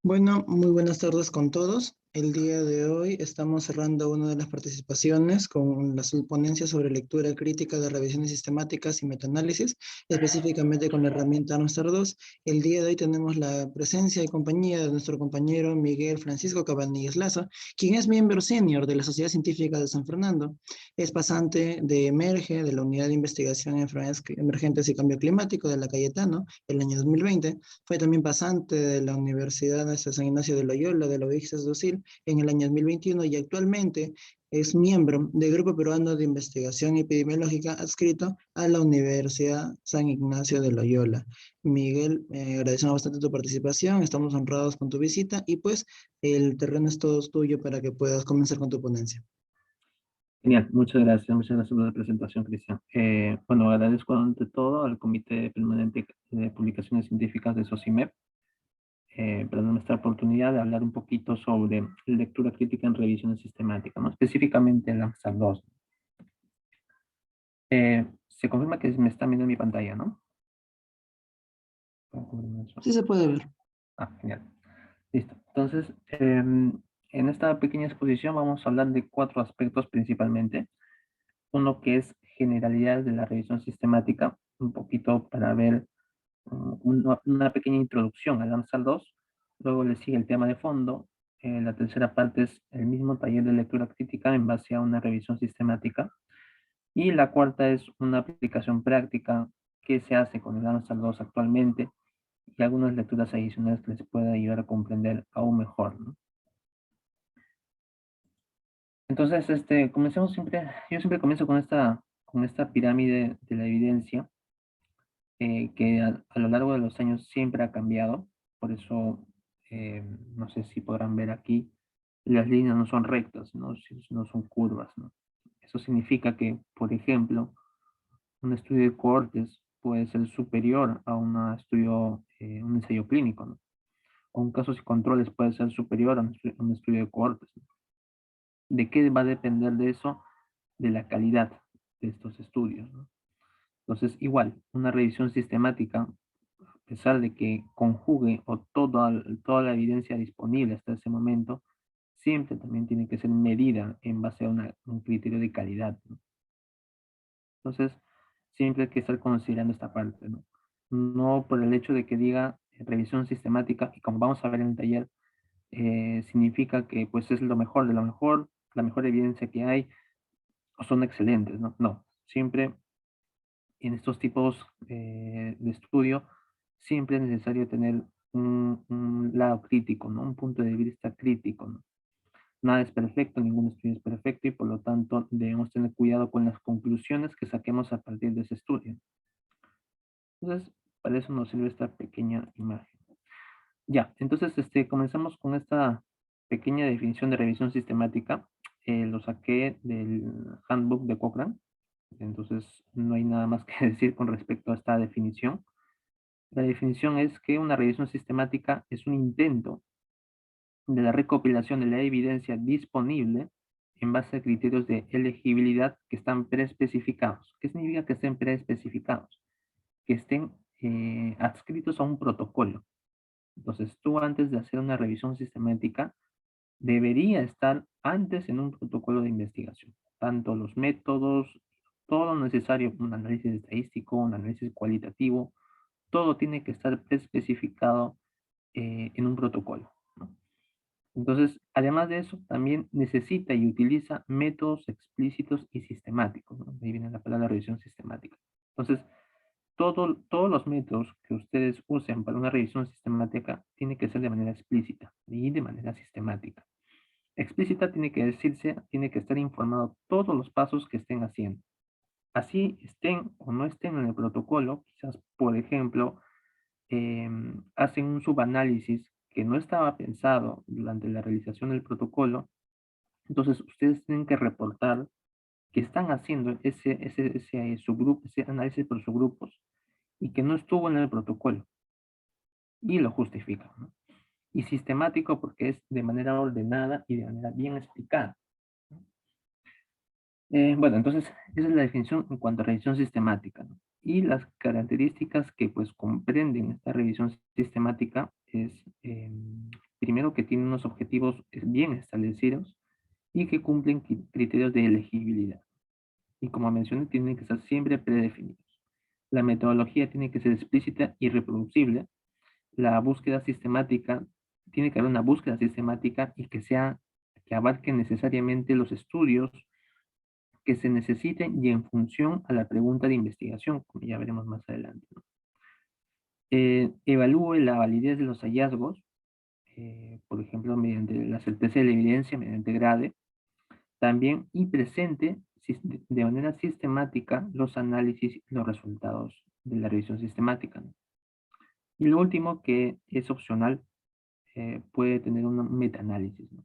Bueno, muy buenas tardes con todos. El día de hoy estamos cerrando una de las participaciones con la ponencia sobre lectura crítica de revisiones sistemáticas y metaanálisis, específicamente con la herramienta Amstar 2. El día de hoy tenemos la presencia y compañía de nuestro compañero Miguel Francisco Cabanillas Lazo, quien es miembro senior de la Sociedad Científica de San Fernando. Es pasante de EMERGE, de la Unidad de Investigación en Enfermedades Emergentes y Cambio Climático de la Cayetano, el año 2020. Fue también pasante de la Universidad de San Ignacio de Loyola, de la UICSES de USIL, en el año 2021 y actualmente es miembro del Grupo Peruano de Investigación Epidemiológica adscrito a la Universidad San Ignacio de Loyola. Miguel, agradecemos bastante tu participación, estamos honrados con tu visita y pues el terreno es todo tuyo para que puedas comenzar con tu ponencia. Genial, muchas gracias por la presentación, Cristian. Bueno, agradezco ante todo al Comité Permanente de Publicaciones Científicas de SOCIMEP por darme esta oportunidad de hablar un poquito sobre lectura crítica en revisiones sistemáticas, ¿no? Específicamente en AMSAR 2. Se confirma que me están viendo en mi pantalla, ¿no? Sí se puede ver. Genial. Listo. Entonces, en esta pequeña exposición vamos a hablar de 4 aspectos principalmente. Uno que es generalidades de la revisión sistemática, un poquito para ver una pequeña introducción al AMSAL 2. Luego le sigue el tema de fondo. La tercera parte es el mismo taller de lectura crítica en base a una revisión sistemática. Y la cuarta es una aplicación práctica que se hace con el AMSAL 2 actualmente y algunas lecturas adicionales que les pueda ayudar a comprender aún mejor, ¿no? Entonces, comencemos yo siempre comienzo con esta pirámide de la evidencia, que a lo largo de los años siempre ha cambiado. Por eso, no sé si podrán ver aquí, las líneas no son rectas, ¿no? No son curvas, ¿no? Eso significa que, por ejemplo, un estudio de cohortes puede ser superior a un ensayo clínico, ¿no? O un casos y controles puede ser superior a un estudio de cohortes, ¿no? ¿De qué va a depender de eso? De la calidad de estos estudios, ¿no? Entonces, igual, una revisión sistemática, a pesar de que conjugue toda la evidencia disponible hasta ese momento, siempre también tiene que ser medida en base a un criterio de calidad, ¿no? Entonces, siempre hay que estar considerando esta parte, ¿no? No por el hecho de que diga revisión sistemática, y como vamos a ver en el taller, significa que pues es lo mejor de lo mejor, la mejor evidencia que hay, o son excelentes, ¿no? No, siempre en estos tipos de estudio, siempre es necesario tener un lado crítico, ¿no? Un punto de vista crítico, ¿no? Nada es perfecto, ningún estudio es perfecto y por lo tanto debemos tener cuidado con las conclusiones que saquemos a partir de ese estudio. Entonces, para eso nos sirve esta pequeña imagen. Ya, entonces comenzamos con esta pequeña definición de revisión sistemática. Lo saqué del handbook de Cochrane, entonces no hay nada más que decir con respecto a esta definición. La definición es que una revisión sistemática es un intento de la recopilación de la evidencia disponible en base a criterios de elegibilidad que están preespecificados. ¿Qué significa que estén preespecificados? Que estén adscritos a un protocolo. Entonces, tú antes de hacer una revisión sistemática, debería estar antes en un protocolo de investigación. Tanto los métodos, todo lo necesario, un análisis estadístico, un análisis cualitativo, todo tiene que estar especificado en un protocolo, ¿no? Entonces, además de eso, también necesita y utiliza métodos explícitos y sistemáticos, ¿no? Ahí viene la palabra revisión sistemática. Entonces, todos los métodos que ustedes usen para una revisión sistemática tiene que ser de manera explícita y de manera sistemática. Explícita tiene que decirse, tiene que estar informado todos los pasos que estén haciendo. Así estén o no estén en el protocolo, quizás, por ejemplo, hacen un subanálisis que no estaba pensado durante la realización del protocolo, entonces ustedes tienen que reportar que están haciendo ese subgrupo, ese análisis por subgrupos y que no estuvo en el protocolo y lo justifican, ¿no? Y sistemático porque es de manera ordenada y de manera bien explicada, ¿no? Bueno, entonces esa es la definición en cuanto a revisión sistemática, ¿no? Y las características que pues comprenden esta revisión sistemática es, primero, que tiene unos objetivos bien establecidos y que cumplen criterios de elegibilidad. Y como mencioné, tienen que estar siempre predefinidos. La metodología tiene que ser explícita y reproducible. La búsqueda sistemática, tiene que haber una búsqueda sistemática y que abarque necesariamente los estudios que se necesiten y en función a la pregunta de investigación, como ya veremos más adelante, ¿no? Evalúe la validez de los hallazgos, por ejemplo, mediante la certeza de la evidencia, mediante GRADE, también, y presente de manera sistemática los análisis y los resultados de la revisión sistemática, ¿no? Y lo último, que es opcional, puede tener un metaanálisis, ¿no?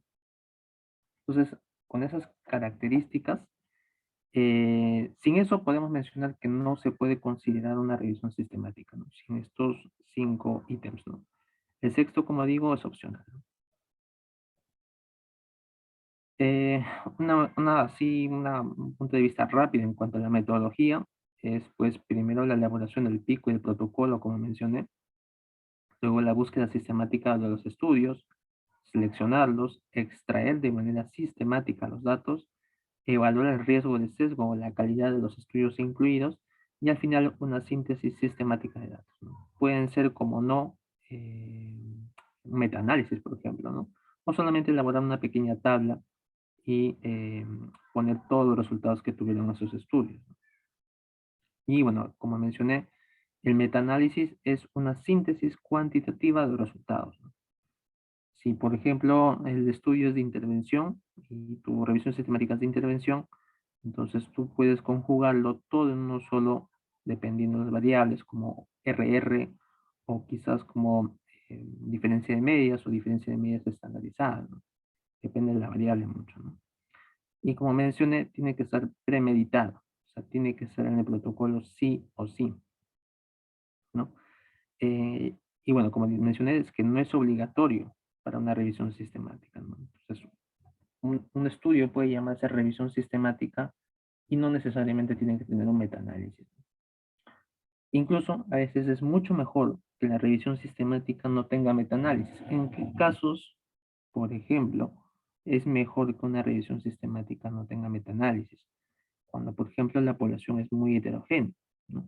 Entonces, con esas características, sin eso podemos mencionar que no se puede considerar una revisión sistemática, ¿no? Sin estos 5 ítems, ¿no? El sexto, como digo, es opcional, ¿no? Eh, un punto de vista rápido en cuanto a la metodología es, pues, primero la elaboración del pico y del protocolo, como mencioné, luego la búsqueda sistemática de los estudios, seleccionarlos, extraer de manera sistemática los datos, evaluar el riesgo de sesgo o la calidad de los estudios incluidos, y al final una síntesis sistemática de datos, ¿no? Pueden ser, como no, eh, metaanálisis, por ejemplo, ¿no? O solamente elaborar una pequeña tabla y poner todos los resultados que tuvieron esos estudios, ¿no? Y bueno, como mencioné, el metaanálisis es una síntesis cuantitativa de los resultados, ¿no? Si, por ejemplo, el estudio es de intervención y tu revisión sistemática es de intervención, entonces tú puedes conjugarlo todo en uno solo, dependiendo de las variables, como RR, o quizás como diferencia de medias o diferencia de medias estandarizada, ¿no? Depende de la variable mucho, ¿no? Y como mencioné, tiene que estar premeditado, o sea, tiene que estar en el protocolo sí o sí, ¿no? Eh, y bueno, como mencioné, es que no es obligatorio para una revisión sistemática, ¿no? Entonces, un estudio puede llamarse revisión sistemática y no necesariamente tiene que tener un metaanálisis. Incluso a veces es mucho mejor que la revisión sistemática no tenga metaanálisis. ¿En qué casos, por ejemplo, es mejor que una revisión sistemática no tenga metaanálisis? Cuando, por ejemplo, la población es muy heterogénea, ¿no?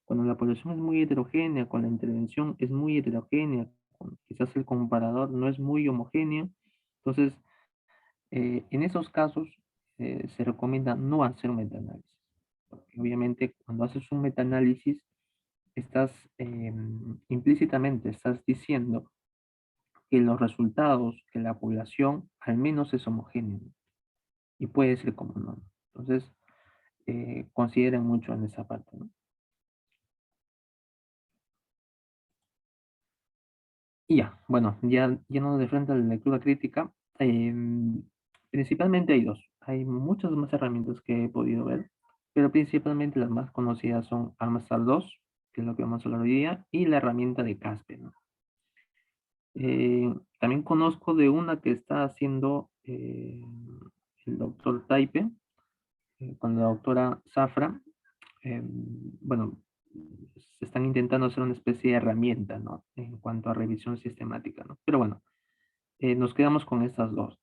Cuando la población es muy heterogénea, cuando la intervención es muy heterogénea, cuando quizás el comparador no es muy homogéneo, entonces, en esos casos se recomienda no hacer un metaanálisis. Porque obviamente, cuando haces un metaanálisis, estás implícitamente estás diciendo que los resultados, que la población al menos es homogénea, ¿no? Y puede ser como no. Entonces, consideren mucho en esa parte, ¿no? Y ya, bueno, ya yendo de frente a la lectura crítica, principalmente hay dos. Hay muchas más herramientas que he podido ver, pero principalmente las más conocidas son Amstar 2, que es lo que vamos a hablar hoy día, y la herramienta de Casper, ¿no? También conozco de una que está haciendo el doctor Taipe, con la doctora Zafra. Bueno, se están intentando hacer una especie de herramienta, ¿no? En cuanto a revisión sistemática, ¿no? Pero bueno, nos quedamos con estas dos.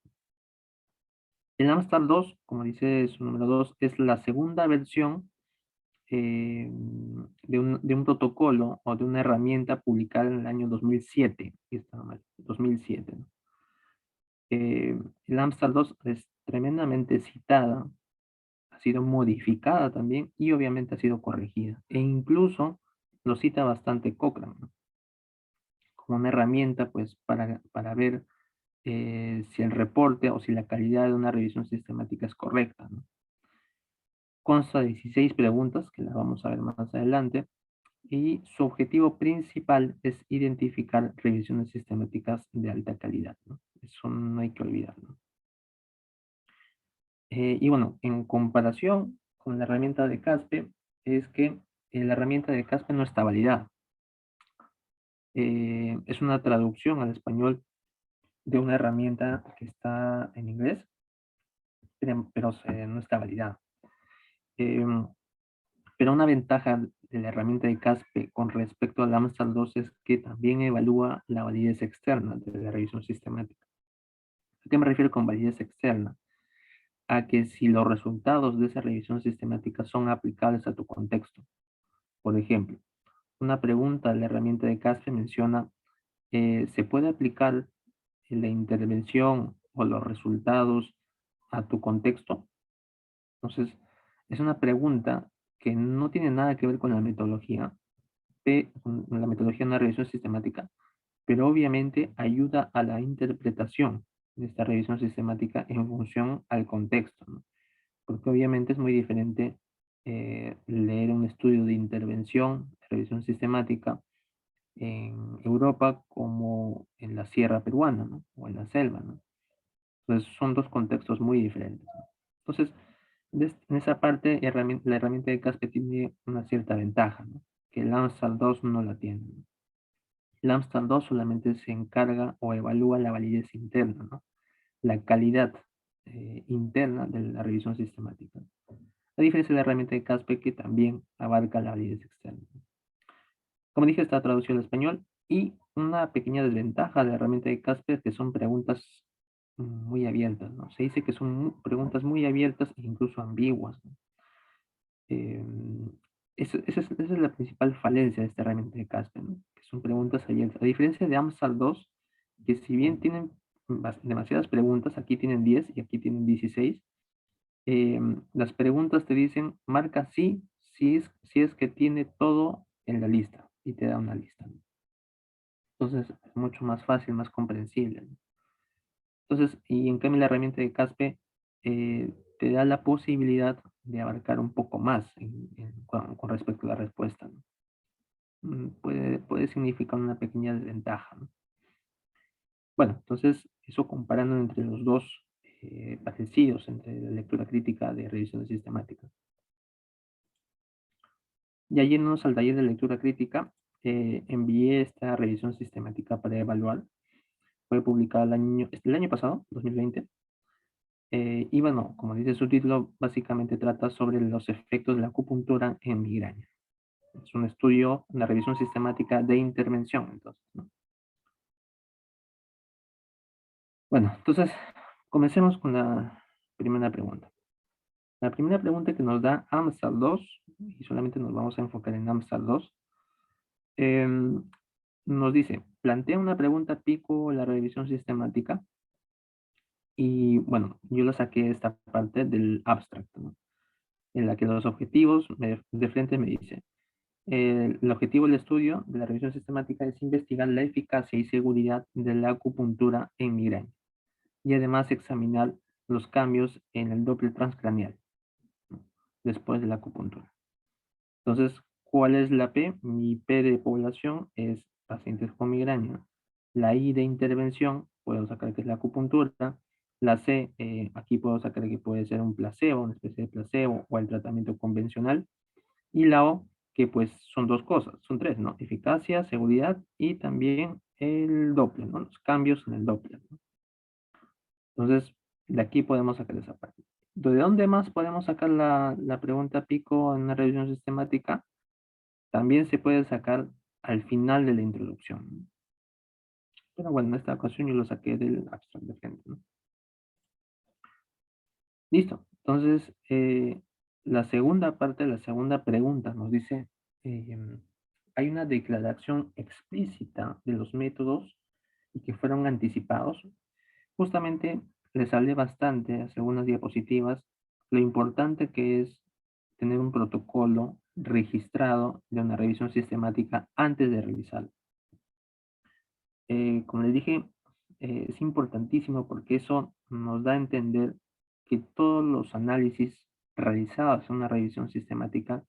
El Amstar 2, como dice su número 2, es la segunda versión de un protocolo o de una herramienta publicada en el año 2007. Aquí está mal, 2007, ¿no? El Amstar 2 es tremendamente citada, ha sido modificada también y obviamente ha sido corregida. E incluso lo cita bastante Cochrane, ¿no? Como una herramienta, pues, para ver si el reporte o si la calidad de una revisión sistemática es correcta, ¿no? Consta de 16 preguntas, que las vamos a ver más adelante, y su objetivo principal es identificar revisiones sistemáticas de alta calidad, ¿no? Eso no hay que olvidarlo. Y bueno, en comparación con la herramienta de CASPE, es que la herramienta de CASPE no está validada. Es una traducción al español de una herramienta que está en inglés, pero no está validada. Pero una ventaja de la herramienta de CASPE con respecto al AMSAL 2 es que también evalúa la validez externa de la revisión sistemática. ¿A qué me refiero con validez externa? A que si los resultados de esa revisión sistemática son aplicables a tu contexto. Por ejemplo, una pregunta de la herramienta de CASPE menciona, ¿se puede aplicar la intervención o los resultados a tu contexto? Entonces, es una pregunta que no tiene nada que ver con la metodología, con la metodología de una revisión sistemática, pero obviamente ayuda a la interpretación de esta revisión sistemática en función al contexto, ¿no? Porque obviamente es muy diferente leer un estudio de intervención, de revisión sistemática, en Europa como en la sierra peruana, ¿no? O en la selva, ¿no? Entonces son dos contextos muy diferentes, ¿no? Entonces, en esa parte, la herramienta de Caspe tiene una cierta ventaja, ¿no? Que el AMSTAL 2 no la tiene, ¿no? El AMSTAL 2 solamente se encarga o evalúa la validez interna, ¿no? La calidad interna de la revisión sistemática. A diferencia de la herramienta de Caspe que también abarca la validez externa. Como dije, está traducido al español y una pequeña desventaja de la herramienta de Casper es que son preguntas muy abiertas, ¿no? Se dice que son preguntas muy abiertas e incluso ambiguas, ¿no? Esa es la principal falencia de esta herramienta de Casper, ¿no? Que son preguntas abiertas. A diferencia de AMSAL 2, que si bien tienen demasiadas preguntas, aquí tienen 10 y aquí tienen 16, las preguntas te dicen, marca sí, si es que tiene todo en la lista y te da una lista, ¿no? Entonces es mucho más fácil, más comprensible, ¿no? Entonces, y en cambio la herramienta de Caspe te da la posibilidad de abarcar un poco más con respecto a la respuesta, ¿no? Puede significar una pequeña desventaja, ¿no? Bueno, entonces eso comparando entre los dos parecidos entre la lectura crítica de revisión sistemática. Ya yéndonos al taller de lectura crítica, envié esta revisión sistemática para evaluar. Fue publicada el año pasado, 2020. Y bueno, como dice su título, básicamente trata sobre los efectos de la acupuntura en migraña. Es un estudio, una revisión sistemática de intervención, entonces, ¿no? Bueno, entonces, comencemos con la primera pregunta. La primera pregunta que nos da AMSAL 2, y solamente nos vamos a enfocar en AMSAL 2, nos dice, plantea una pregunta pico la revisión sistemática, y bueno, yo lo saqué esta parte del abstracto, ¿no? En la que los objetivos, de frente me dice, el objetivo del estudio de la revisión sistemática es investigar la eficacia y seguridad de la acupuntura en migraña y además examinar los cambios en el Doppler transcraneal, ¿no? Después de la acupuntura. Entonces, ¿cuál es la P? Mi P de población es pacientes con migraña. La I de intervención, puedo sacar que es la acupuntura. La C, aquí puedo sacar que puede ser un placebo, una especie de placebo o el tratamiento convencional. Y la O, que pues son dos cosas, son tres, ¿no? Eficacia, seguridad y también el Doppler, ¿no? Los cambios en el Doppler, ¿no? Entonces, de aquí podemos sacar esa parte. ¿De dónde más podemos sacar la pregunta pico en una revisión sistemática? También se puede sacar al final de la introducción, ¿no? Pero bueno, en esta ocasión yo lo saqué del abstract de frente, ¿no? Listo. Entonces, la segunda parte, la segunda pregunta nos dice, hay una declaración explícita de los métodos y que fueron anticipados. Justamente les hablé bastante, hace unas diapositivas, lo importante que es tener un protocolo registrado de una revisión sistemática antes de realizarlo. Como les dije, es importantísimo porque eso nos da a entender que todos los análisis realizados en una revisión sistemática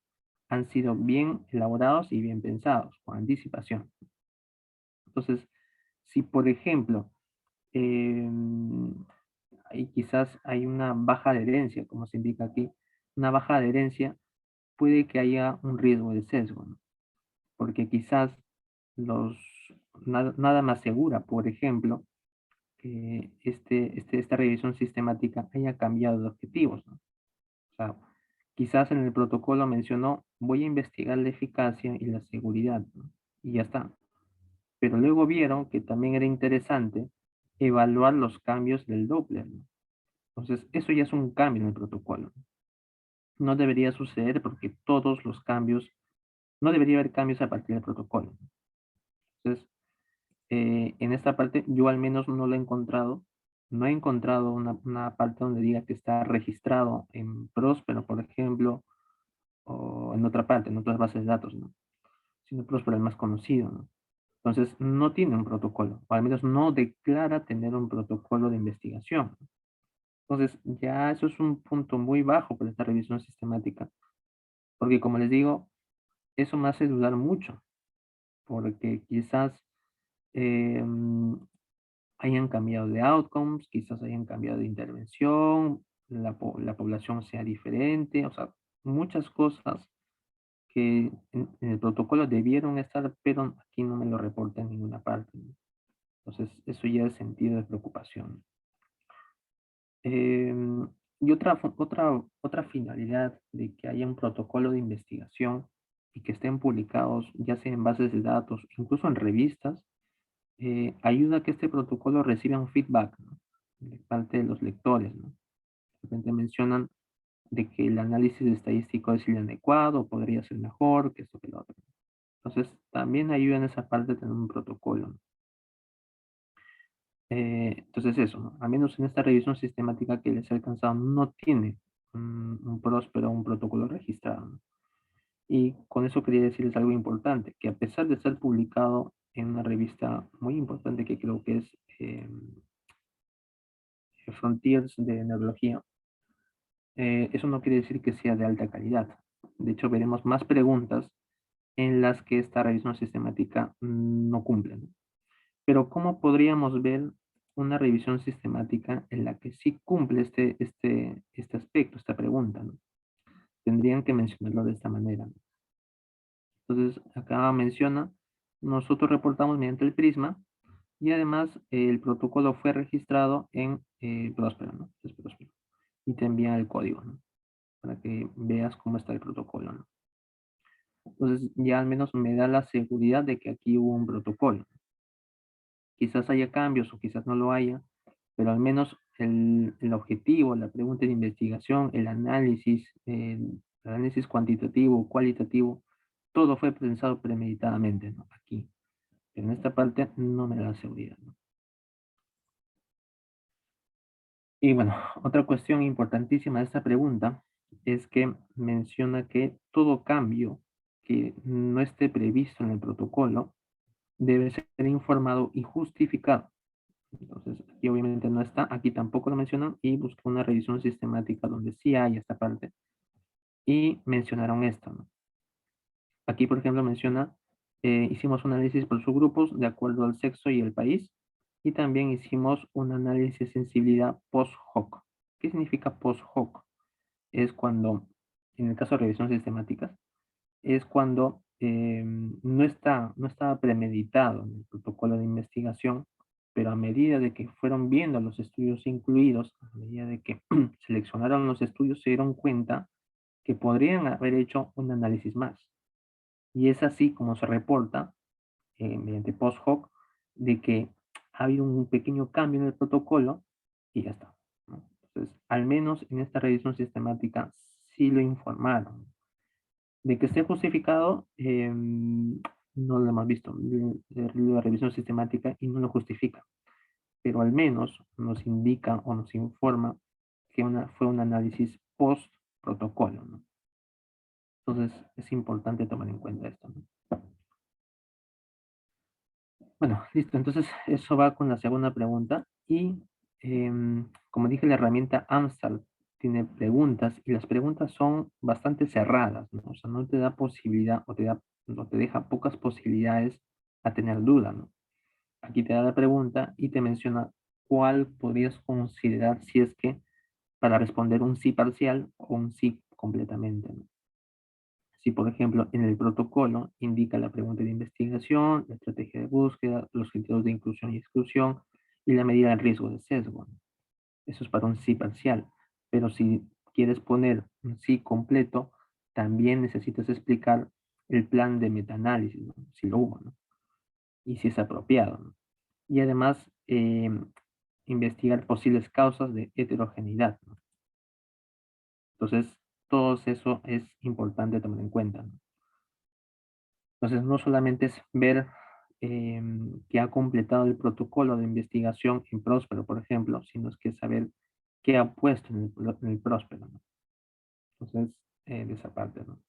han sido bien elaborados y bien pensados, con anticipación. Entonces, si por ejemplo, quizás hay una baja adherencia, como se indica aquí, una baja adherencia, puede que haya un riesgo de sesgo, ¿no? Porque quizás los, nada más asegura, por ejemplo, que esta revisión sistemática haya cambiado de objetivos, ¿no? O sea, Quizás en el protocolo mencionó, voy a investigar la eficacia y la seguridad, ¿no? Y ya está. Pero luego vieron que también era interesante evaluar los cambios del Doppler, ¿no? Entonces, eso ya es un cambio en el protocolo. No debería suceder porque todos los cambios, no debería haber cambios a partir del protocolo. Entonces, en esta parte yo al menos no lo he encontrado. No he encontrado una parte donde diga que está registrado en Próspero, por ejemplo, o en otra parte, en otras bases de datos, ¿no? Sino Próspero es el más conocido, ¿no? Entonces, no tiene un protocolo, o al menos no declara tener un protocolo de investigación. Entonces, ya eso es un punto muy bajo para esta revisión sistemática, porque como les digo, eso me hace dudar mucho, porque quizás em, hayan cambiado de outcomes, quizás hayan cambiado de intervención, la población sea diferente, o sea, muchas cosas que en el protocolo debieron estar, pero aquí no me lo reporta en ninguna parte, ¿no? Entonces, eso ya es sentido de preocupación. Y otra finalidad de que haya un protocolo de investigación y que estén publicados, ya sea en bases de datos, incluso en revistas, ayuda a que este protocolo reciba un feedback, ¿no? De parte de los lectores, ¿no? De repente mencionan de que el análisis estadístico es inadecuado, podría ser mejor, que esto que lo otro. Entonces, también ayuda en esa parte de tener un protocolo, ¿no? Entonces eso, ¿no? Al menos en esta revisión sistemática que les he alcanzado, no tiene un próspero, un protocolo registrado, ¿no? Y con eso quería decirles algo importante, que a pesar de ser publicado en una revista muy importante que creo que es Frontiers de Neurología, eso no quiere decir que sea de alta calidad. De hecho, veremos más preguntas en las que esta revisión sistemática no cumple, ¿no? Pero ¿cómo podríamos ver una revisión sistemática en la que sí cumple este aspecto, esta pregunta, ¿no? Tendrían que mencionarlo de esta manera, ¿no? Entonces, acá menciona, nosotros reportamos mediante el Prisma y además el protocolo fue registrado en Próspero, ¿no? Es Próspero. Y te envía el código, ¿no? Para que veas cómo está el protocolo, ¿no? Entonces, ya al menos me da la seguridad de que aquí hubo un protocolo. Quizás haya cambios o quizás no lo haya, pero al menos el objetivo, la pregunta de investigación, el análisis cuantitativo, cualitativo, todo fue pensado premeditadamente, ¿no? Aquí. Pero en esta parte no me da seguridad, ¿no? Y bueno, otra cuestión importantísima de esta pregunta es que menciona que todo cambio que no esté previsto en el protocolo debe ser informado y justificado. Entonces, aquí obviamente no está, aquí tampoco lo mencionan y busqué una revisión sistemática donde sí hay esta parte y mencionaron esto, ¿no? Aquí, por ejemplo, menciona, hicimos un análisis por subgrupos de acuerdo al sexo y el país y también hicimos un análisis de sensibilidad post hoc. ¿Qué significa post hoc? Es cuando, en el caso de revisión sistemáticas, es cuando no estaba premeditado en el protocolo de investigación, pero a medida de que fueron viendo los estudios incluidos, a medida de que seleccionaron los estudios, se dieron cuenta que podrían haber hecho un análisis más. Y es así como se reporta, mediante post hoc, de que ha habido un pequeño cambio en el protocolo y ya está, ¿no? Entonces, al menos en esta revisión sistemática sí lo informaron. De que esté justificado, no lo hemos visto. La revisión sistemática y no lo justifica, pero al menos nos indica o nos informa que fue un análisis post protocolo, ¿no? Entonces es importante tomar en cuenta esto, ¿no? Bueno, listo. Entonces eso va con la segunda pregunta y como dije, la herramienta Amstal tiene preguntas y las preguntas son bastante cerradas, ¿no? O sea, no te da posibilidad o te deja pocas posibilidades a tener duda, ¿no? Aquí te da la pregunta y te menciona cuál podrías considerar si es que para responder un sí parcial o un sí completamente, ¿no? Si, por ejemplo, en el protocolo indica la pregunta de investigación, la estrategia de búsqueda, los criterios de inclusión y exclusión y la medida del riesgo de sesgo, ¿no? Eso es para un sí parcial. Pero si quieres poner un sí completo, también necesitas explicar el plan de metaanálisis, ¿no? Si lo hubo, ¿no? Y si es apropiado, ¿no? Y además, investigar posibles causas de heterogeneidad, ¿no? Entonces, todo eso es importante tomar en cuenta, ¿no? Entonces, no solamente es ver que ha completado el protocolo de investigación en Próspero, por ejemplo, sino es que saber qué ha puesto en el Próspero, ¿no? Entonces, de esa parte, ¿no?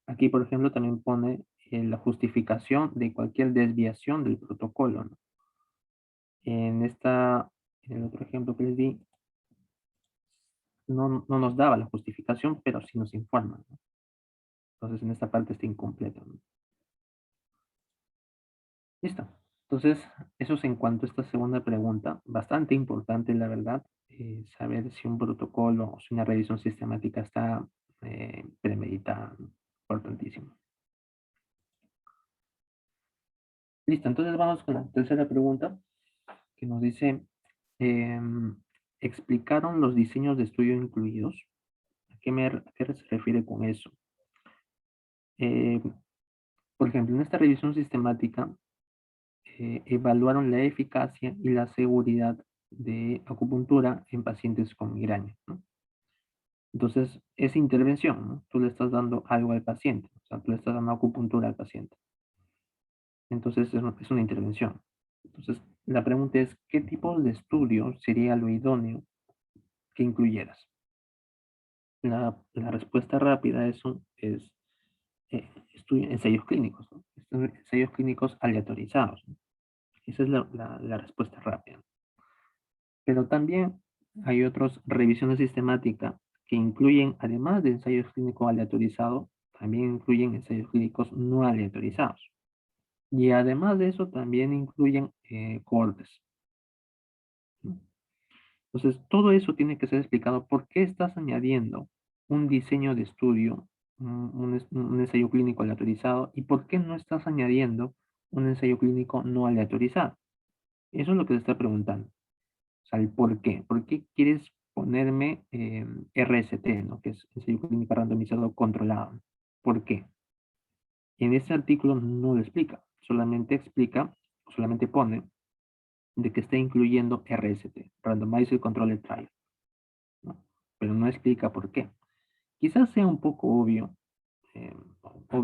Aquí, por ejemplo, también pone la justificación de cualquier desviación del protocolo, ¿no? En en el otro ejemplo que les di, no nos daba la justificación, pero sí nos informa, ¿no? Entonces, en esta parte está incompleto, ¿no? Listo. Entonces, eso es en cuanto a esta segunda pregunta. Bastante importante, la verdad, saber si un protocolo o si una revisión sistemática está premeditada, ¿no? Importantísimo. Listo, entonces vamos con la tercera pregunta, que nos dice, em, ¿explicaron los diseños de estudio incluidos? ¿A qué se refiere con eso? Eh, por ejemplo, en esta revisión sistemática, evaluaron la eficacia y la seguridad de acupuntura en pacientes con migraña, ¿no? Entonces, es intervención, ¿no? Tú le estás dando algo al paciente, o sea, tú le estás dando acupuntura al paciente. Entonces, es una intervención. Entonces, la pregunta es, ¿qué tipo de estudio sería lo idóneo que incluyeras? La respuesta rápida a eso es ensayos clínicos, ¿no? Ensayos clínicos aleatorizados, ¿no? Esa es la respuesta rápida. Pero también hay otras revisiones sistemáticas que incluyen, además de ensayos clínicos aleatorizados, también incluyen ensayos clínicos no aleatorizados. Y además de eso, también incluyen cohortes, ¿no? Entonces, todo eso tiene que ser explicado. ¿Por qué estás añadiendo un diseño de estudio, un ensayo clínico aleatorizado, y por qué no estás añadiendo un ensayo clínico no aleatorizado? Eso es lo que te está preguntando. O sea, el por qué. ¿Por qué quieres ponerme RST, ¿no? Que es ensayo clínico randomizado controlado? ¿Por qué? En este artículo no lo explica. Solamente explica, solamente pone de que está incluyendo RST, Randomized Controlled Trial, ¿no? Pero no explica por qué. Quizás sea un poco obvio, eh,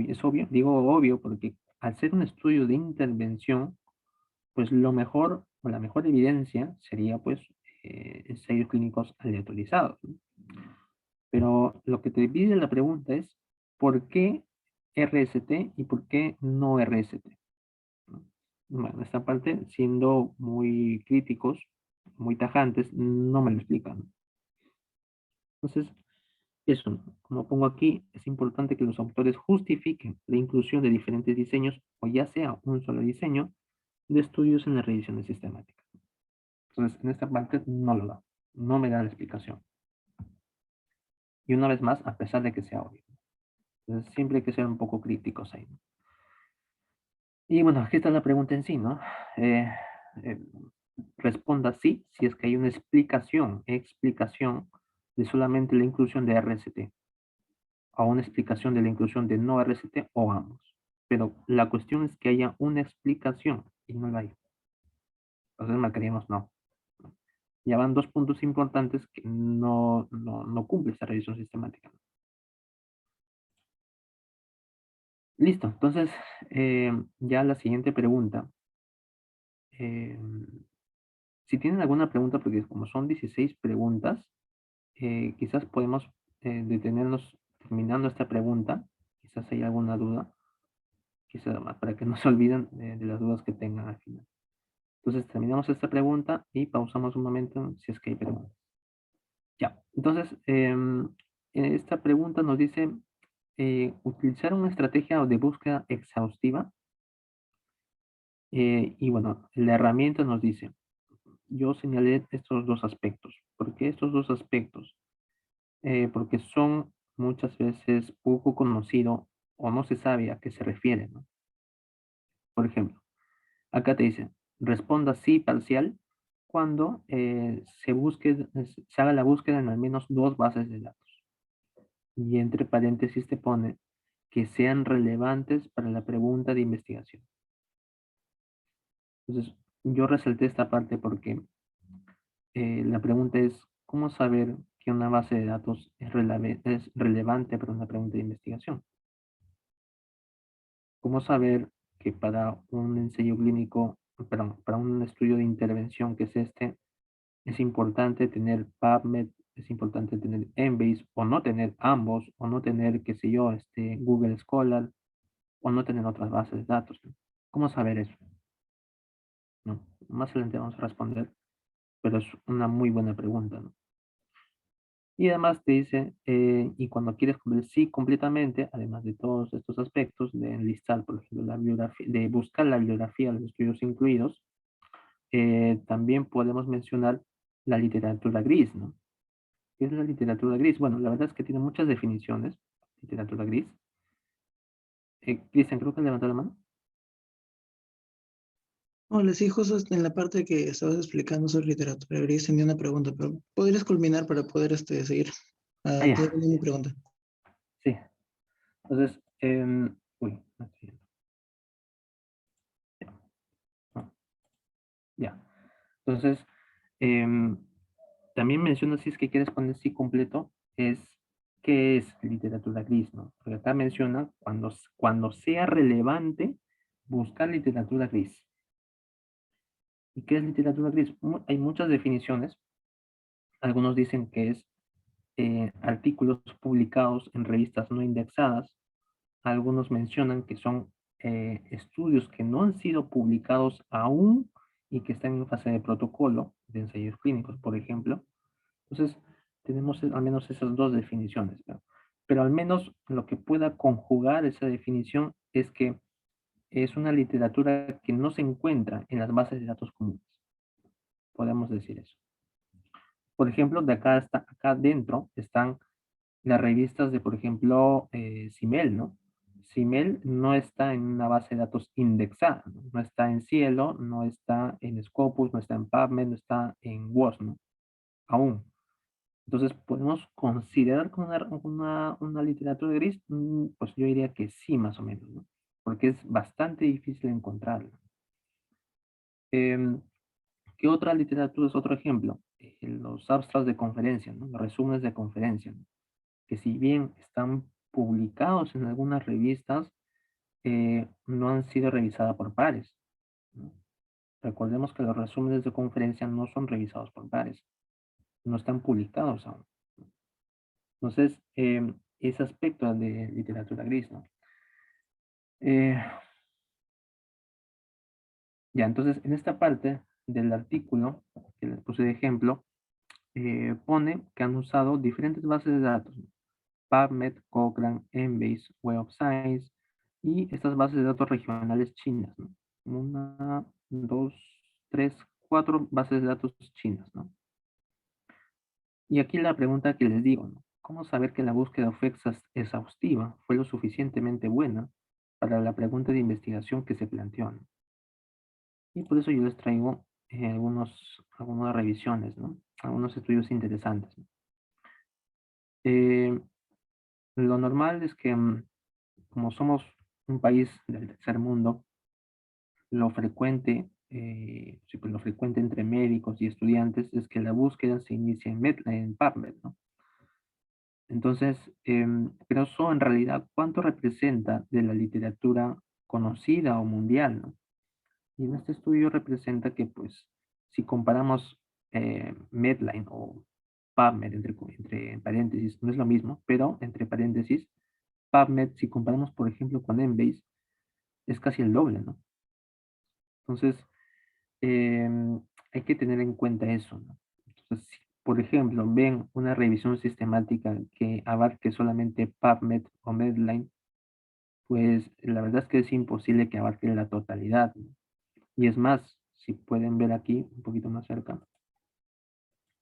es obvio, digo obvio porque al ser un estudio de intervención, pues lo mejor o la mejor evidencia sería pues ensayos clínicos aleatorizados, ¿no? Pero lo que te pide la pregunta es ¿por qué RST y por qué no RST? ¿No? Bueno, esta parte, siendo muy críticos, muy tajantes, no me lo explican. Entonces, eso, ¿no? Como pongo aquí, es importante que los autores justifiquen la inclusión de diferentes diseños o ya sea un solo diseño de estudios en las revisiones sistemáticas. Entonces, en esta parte no lo da, no me da la explicación. Y una vez más, a pesar de que sea obvio. Entonces, siempre hay que ser un poco críticos ahí, ¿no? Y bueno, aquí está la pregunta en sí, ¿no? Eh, eh, responda sí, si es que hay una explicación de solamente la inclusión de RST, o una explicación de la inclusión de no RST, o ambos. Pero la cuestión es que haya una explicación, y no la hay. Entonces marcaríamos no. Ya van dos puntos importantes que no cumple esta revisión sistemática. Listo, entonces ya la siguiente pregunta. eh, si tienen alguna pregunta, porque como son 16 preguntas, quizás podemos detenernos terminando esta pregunta. Quizás hay alguna duda, quizás para que no se olviden de las dudas que tengan al final. Entonces terminamos esta pregunta y pausamos un momento si es que hay preguntas. Ya, entonces esta pregunta nos dice, utilizar una estrategia de búsqueda exhaustiva. Y bueno, la herramienta nos dice, yo señalé estos dos aspectos. ¿Por qué estos dos aspectos? Porque son muchas veces poco conocido o no se sabe a qué se refiere, ¿no? Por ejemplo, acá te dice, responda sí parcial cuando se haga la búsqueda en al menos dos bases de datos. y entre paréntesis te pone que sean relevantes para la pregunta de investigación. Entonces, yo resalté esta parte porque la pregunta es, ¿cómo saber que una base de datos es relevante para una pregunta de investigación? ¿Cómo saber que para un ensayo clínico, perdón, para un estudio de intervención que es este, es importante tener PubMed, es importante tener Embase, o no tener ambos, o no tener, qué sé yo, Google Scholar, o no tener otras bases de datos, ¿no? ¿Cómo saber eso? ¿No? Más adelante vamos a responder, pero es una muy buena pregunta, ¿no? Y además te dice, y cuando quieres cumplir sí completamente, además de todos estos aspectos, de enlistar, por ejemplo, la bibliografía, de buscar la bibliografía de los estudios incluidos, también podemos mencionar la literatura gris, ¿no? ¿Qué es la literatura gris? Bueno, la verdad es que tiene muchas definiciones, literatura gris. Cristian, creo que levantó la mano. Hola, sí, justo en la parte que estabas explicando sobre literatura gris tenía una pregunta, pero ¿podrías culminar para poder seguir Ah, ya, terminando mi pregunta? sí. Entonces, uy, no estoy viendo. No, ya. Entonces, em, también menciona, si es que quieres poner sí completo, es qué es literatura gris, ¿no? Porque acá menciona cuando sea relevante buscar literatura gris. ¿Y qué es literatura gris? Hay muchas definiciones. Algunos dicen que es artículos publicados en revistas no indexadas. Algunos mencionan que son estudios que no han sido publicados aún y que están en fase de protocolo de ensayos clínicos, por ejemplo. Entonces, tenemos al menos esas dos definiciones, ¿no? Pero al menos lo que pueda conjugar esa definición es que es una literatura que no se encuentra en las bases de datos comunes. Podemos decir eso. Por ejemplo, acá dentro están las revistas de, por ejemplo, CIMEL, ¿no? CIMEL no está en una base de datos indexada, ¿no? No está en Cielo, no está en Scopus, no está en PubMed, no está en WOS, ¿no? Aún. Entonces, ¿podemos considerar como una literatura gris? Pues yo diría que sí, más o menos, ¿no? Porque es bastante difícil encontrarla. Em, ¿Qué otra literatura es otro ejemplo? Los abstracts de conferencia, ¿no? Los resúmenes de conferencia, ¿no? Que si bien están publicados en algunas revistas, no han sido revisadas por pares, ¿no? Recordemos que los resúmenes de conferencia no son revisados por pares, no están publicados aún. Entonces, ese aspecto de literatura gris, ¿no? Eh, ya, entonces, en esta parte del artículo que les puse de ejemplo, pone que han usado diferentes bases de datos, ¿no? PubMed, Cochrane, Embase, Web of Science y estas bases de datos regionales chinas, ¿no? Una, dos, tres, cuatro bases de datos chinas, ¿no? Y aquí la pregunta que les digo, ¿no? ¿Cómo saber que la búsqueda fue exhaustiva, fue lo suficientemente buena para la pregunta de investigación que se planteó, ¿no? Y por eso yo les traigo algunas revisiones, ¿no? Algunos estudios interesantes, ¿no? Eh, lo normal es que, como somos un país del tercer mundo, lo frecuente, sí, pues lo frecuente entre médicos y estudiantes es que la búsqueda se inicia en PubMed, ¿no? Entonces, pero eso en realidad, ¿cuánto representa de la literatura conocida o mundial, ¿no? Y en este estudio representa que, pues, si comparamos Medline o PubMed, entre paréntesis, no es lo mismo, pero entre paréntesis, PubMed, si comparamos, por ejemplo, con Embase, es casi el doble, ¿no? Entonces, hay que tener en cuenta eso, ¿no? Entonces, si, por ejemplo, ven una revisión sistemática que abarque solamente PubMed o Medline, pues la verdad es que es imposible que abarque la totalidad, ¿no? Y es más, si pueden ver aquí un poquito más cerca,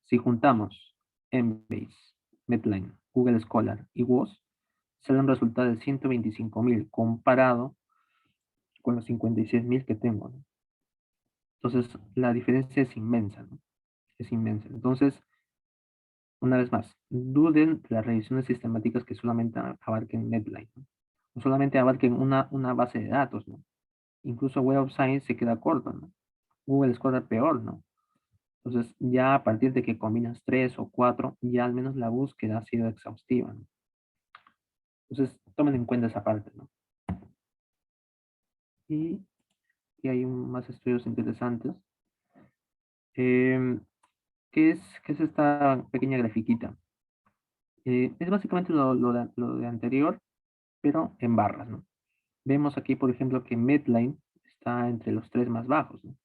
si juntamos Embase, Medline, Google Scholar y WOS, sale un resultado de 125.000 comparado con los 56.000 que tengo, ¿no? Entonces, la diferencia es inmensa, ¿no? Es inmensa. Entonces, Una vez más, duden de las revisiones sistemáticas que solamente abarquen Medline, ¿no? O solamente abarquen una base de datos, ¿no? Incluso Web of Science se queda corto, ¿no? Google Scholar peor, ¿no? Entonces, ya a partir de que combinas tres o cuatro, ya al menos la búsqueda ha sido exhaustiva, ¿no? Entonces, tomen en cuenta esa parte, ¿no? Y, y hay más estudios interesantes. Em, ¿qué es esta pequeña grafiquita? Es básicamente lo de anterior, pero en barras, ¿no? Vemos aquí, por ejemplo, que Medline está entre los tres más bajos, ¿no?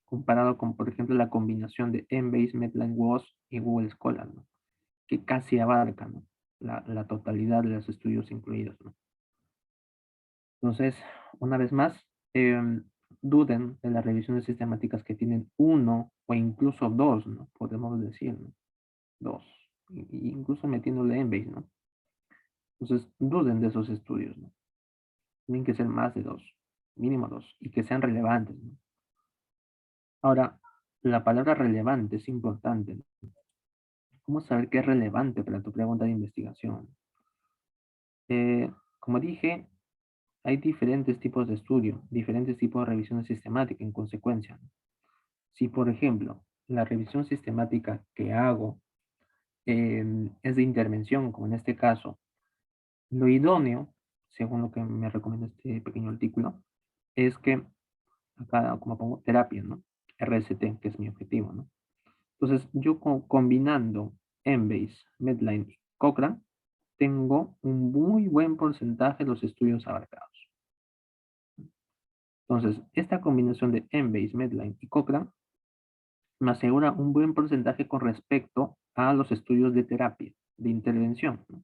Comparado con, por ejemplo, la combinación de Embase, Medline WOS y Google Scholar, ¿no? Que casi abarca, ¿no? La totalidad de los estudios incluidos, ¿no? Entonces, una vez más, duden de las revisiones sistemáticas que tienen uno o incluso dos, ¿no? Podemos decir, ¿no? Dos. Incluso metiéndole Embase, ¿no? Entonces, duden de esos estudios, ¿no? Tienen que ser más de dos, mínimo dos, y que sean relevantes, ¿no? Ahora, la palabra relevante es importante, ¿no? ¿Cómo saber qué es relevante para tu pregunta de investigación? Eh, como dije, hay diferentes tipos de estudio, diferentes tipos de revisiones sistemáticas en consecuencia, ¿no? Si, por ejemplo, la revisión sistemática que hago es de intervención, como en este caso, lo idóneo, según lo que me recomienda este pequeño artículo, es que acá, como pongo, terapia, ¿no? RST, que es mi objetivo, ¿no? Entonces, yo combinando Embase, Medline y Cochrane, tengo un muy buen porcentaje de los estudios abarcados. Entonces, esta combinación de Embase, Medline y Cochrane me asegura un buen porcentaje con respecto a los estudios de terapia, de intervención, ¿no?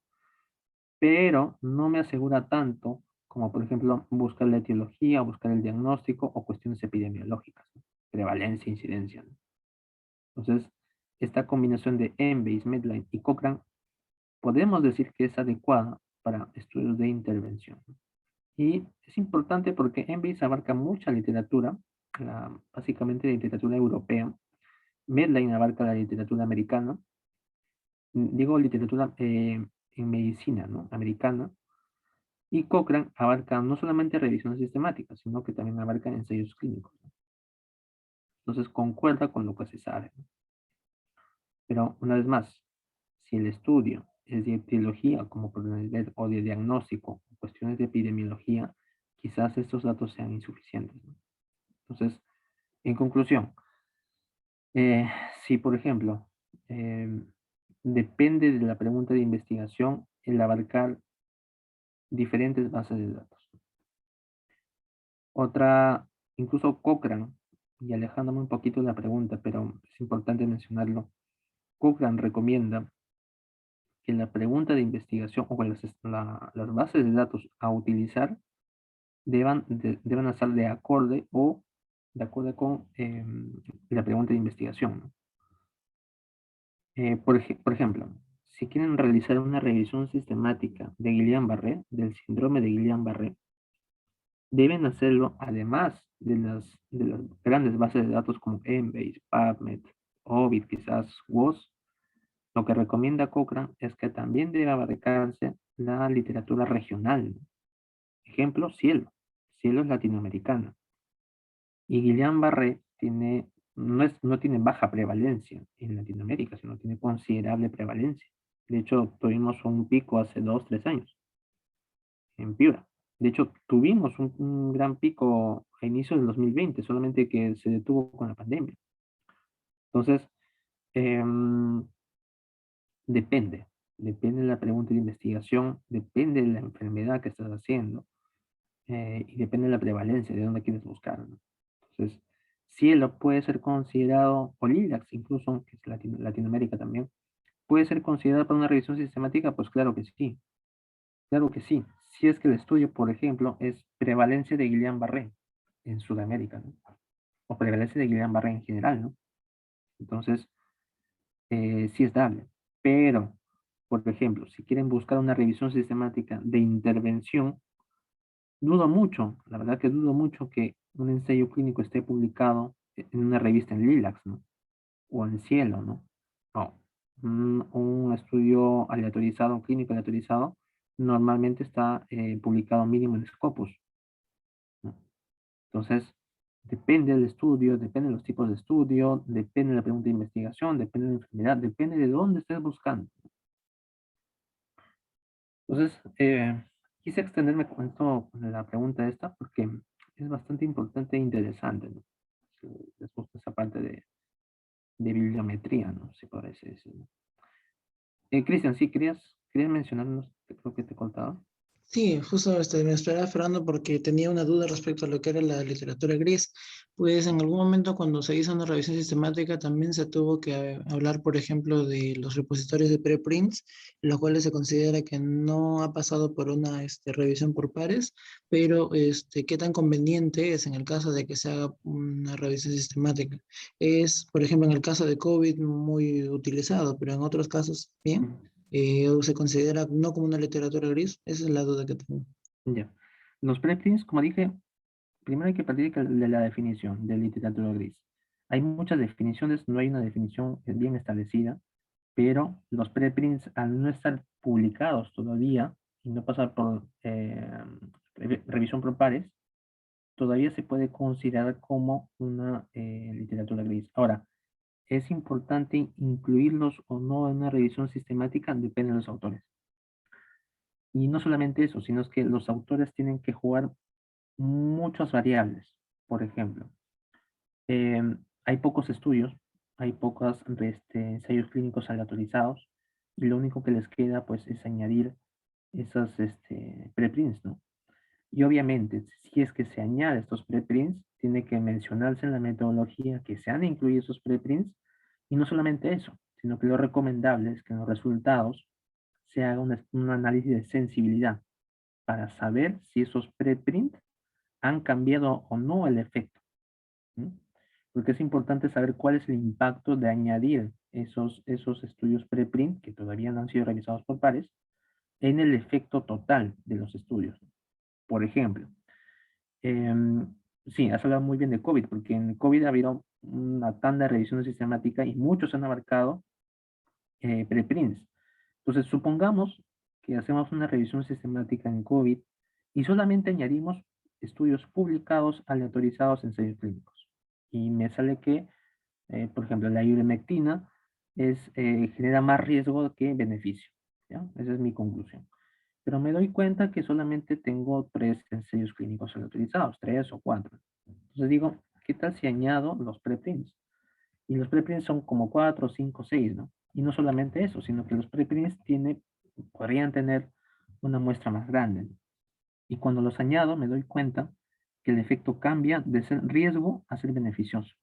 Pero no me asegura tanto como, por ejemplo, buscar la etiología, buscar el diagnóstico o cuestiones epidemiológicas, ¿no? Prevalencia, incidencia, ¿no? Entonces, esta combinación de Embase, Medline y Cochrane podemos decir que es adecuada para estudios de intervención. Y es importante porque Embase abarca mucha literatura, básicamente literatura europea. Medline abarca la literatura americana, digo literatura en medicina, ¿no? Americana. Y Cochrane abarca no solamente revisiones sistemáticas, sino que también abarca ensayos clínicos, ¿no? Entonces concuerda con lo que se sabe, ¿no? Pero una vez más, si el estudio es de etiología, como por ver, o de diagnóstico, o cuestiones de epidemiología, quizás estos datos sean insuficientes, ¿no? Entonces, en conclusión, eh, si por ejemplo, eh, depende de la pregunta de investigación el abarcar diferentes bases de datos. Otra, incluso Cochrane, y alejándome un poquito de la pregunta, pero es importante mencionarlo, Cochrane recomienda que la pregunta de investigación o las bases de datos a utilizar deben estar de acorde o de acuerdo con la pregunta de investigación, ¿no? Por ejemplo, si quieren realizar una revisión sistemática de Guillain-Barré, del síndrome de Guillain-Barré, deben hacerlo además de las grandes bases de datos como Embase, PubMed, Ovid, quizás WOS. Lo que recomienda Cochrane es que también debe abarcarse la literatura regional. Ejemplo, Cielo. Cielo es latinoamericana. Y Guillain-Barré no tiene baja prevalencia en Latinoamérica, sino tiene considerable prevalencia. De hecho, tuvimos un pico hace 2, 3 años en Piura. De hecho, tuvimos un gran pico a inicios del 2020, solamente que se detuvo con la pandemia. Entonces, em, depende de la pregunta de investigación, depende de la enfermedad que estás haciendo, y depende de la prevalencia, de dónde quieres buscar, ¿no? Entonces, cielo puede ser considerado, o LILAX incluso, que es Latinoamérica también, puede ser considerado para una revisión sistemática, pues claro que sí, claro que sí. Si es que el estudio, por ejemplo, es prevalencia de Guillain-Barré en Sudamérica, ¿no? O prevalencia de Guillain-Barré en general, ¿no? Entonces, sí es dable. Pero, por ejemplo, si quieren buscar una revisión sistemática de intervención, dudo mucho, la verdad que dudo mucho que un ensayo clínico esté publicado en una revista en Lilacs, ¿no? O en Cielo, ¿no? No, un estudio aleatorizado, clínico aleatorizado, normalmente está publicado mínimo en Scopus, ¿no? Entonces, depende del estudio, depende de los tipos de estudio, depende de la pregunta de investigación, depende de la enfermedad, depende de dónde estés buscando. Entonces, quise extenderme con esto, con la pregunta esta, porque es bastante importante e interesante, ¿no? Si les gusta esa parte de bibliometría, ¿no? Se parece decir, ¿no? Cristian, sí, querías mencionarnos, creo que te contaba. Sí, justo me esperaba Fernando porque tenía una duda respecto a lo que era la literatura gris. Pues en algún momento cuando se hizo una revisión sistemática también se tuvo que hablar, por ejemplo, de los repositorios de preprints, los cuales se considera que no ha pasado por una revisión por pares, pero qué tan conveniente es en el caso de que se haga una revisión sistemática. Es, por ejemplo, en el caso de COVID muy utilizado, pero en otros casos, bien. Mm, ¿O se considera no como una literatura gris? Esa es la duda que tengo. ya. Los preprints, como dije, primero hay que partir de la definición de literatura gris. Hay muchas definiciones, no hay una definición bien establecida, pero los preprints, al no estar publicados todavía y no pasar por revisión por pares, todavía se puede considerar como una literatura gris. Ahora, ¿es importante incluirlos o no en una revisión sistemática? Depende de los autores. Y no solamente eso, sino es que los autores tienen que jugar muchas variables. Por ejemplo, hay pocos estudios, hay pocos ensayos clínicos aleatorizados, y lo único que les queda pues es añadir esos preprints, ¿no? Y obviamente, si es que se añade estos preprints, tiene que mencionarse en la metodología que se han incluido esos preprints, y no solamente eso, sino que lo recomendable es que en los resultados se haga un análisis de sensibilidad para saber si esos preprints han cambiado o no el efecto. ¿Mm? Porque es importante saber cuál es el impacto de añadir esos estudios preprint, que todavía no han sido revisados por pares, en el efecto total de los estudios. Por ejemplo, sí, has hablado muy bien de COVID, porque en COVID ha habido una tanda de revisión sistemática y muchos han abarcado preprints. Entonces, supongamos que hacemos una revisión sistemática en COVID y solamente añadimos estudios publicados aleatorizados en ensayos clínicos. Y me sale que, por ejemplo, la ivermectina genera más riesgo que beneficio. ¿Ya? Esa es mi conclusión. Pero me doy cuenta que solamente tengo 3 ensayos clínicos aleatorizados, 3 o 4. Entonces digo, ¿qué tal si añado los preprints? Y los preprints son como 4, 5, 6, ¿no? Y no solamente eso, sino que los preprints podrían tener una muestra más grande, ¿no? Y cuando los añado me doy cuenta que el efecto cambia de ser riesgo a ser beneficioso.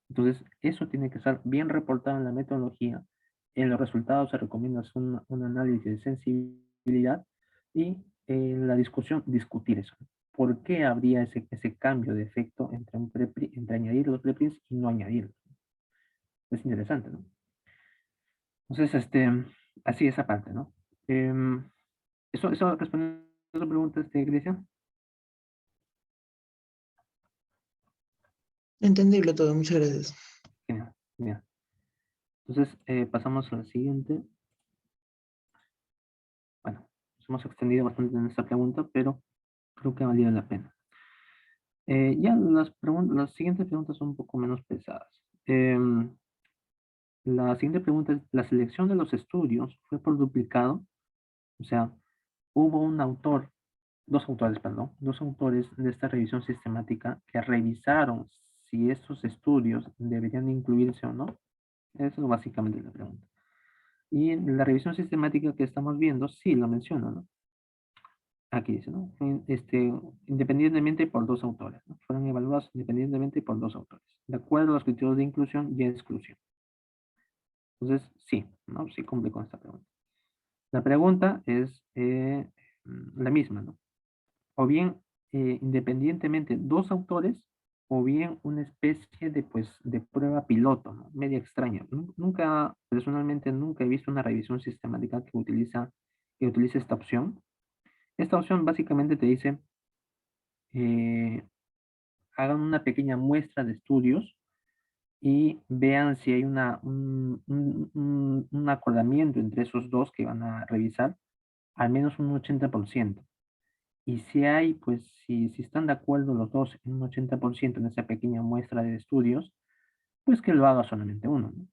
Entonces, eso tiene que estar bien reportado en la metodología. En los resultados se recomienda hacer un análisis de sensibilidad y en la discusión discutir eso. ¿Por qué habría ese cambio de efecto entre añadir los preprints y no añadirlos? Es interesante, ¿no? Entonces, así esa parte, ¿no? Em, eso responde a tu pregunta, Grecia. Entendible todo, muchas gracias. Genial, genial. Entonces, pasamos a la siguiente. Bueno, nos hemos extendido bastante en esta pregunta, pero creo que ha valido la pena. Ya las siguientes preguntas son un poco menos pesadas. Em, la siguiente pregunta es, ¿la selección de los estudios fue por duplicado? O sea, hubo un autor, dos autores, perdón, dos autores de esta revisión sistemática que revisaron si estos estudios deberían incluirse o no. Eso es básicamente la pregunta. Y en la revisión sistemática que estamos viendo, sí lo menciona, ¿no? Aquí dice, ¿no? Independientemente por dos autores, ¿no? Fueron evaluados independientemente por dos autores, de acuerdo a los criterios de inclusión y exclusión. Entonces, sí, ¿no? Sí cumple con esta pregunta. La pregunta es la misma, ¿no? O bien, independientemente dos autores, o bien una especie de, pues, de prueba piloto, ¿no? Media extraña. Nunca, personalmente, nunca he visto una revisión sistemática que utilice esta opción. Esta opción básicamente te dice, eh, hagan una pequeña muestra de estudios y vean si hay un acordamiento entre esos dos que van a revisar, al menos un 80%. Y si hay, pues, si están de acuerdo los dos en un 80% en esa pequeña muestra de estudios, pues que lo haga solamente uno, ¿no?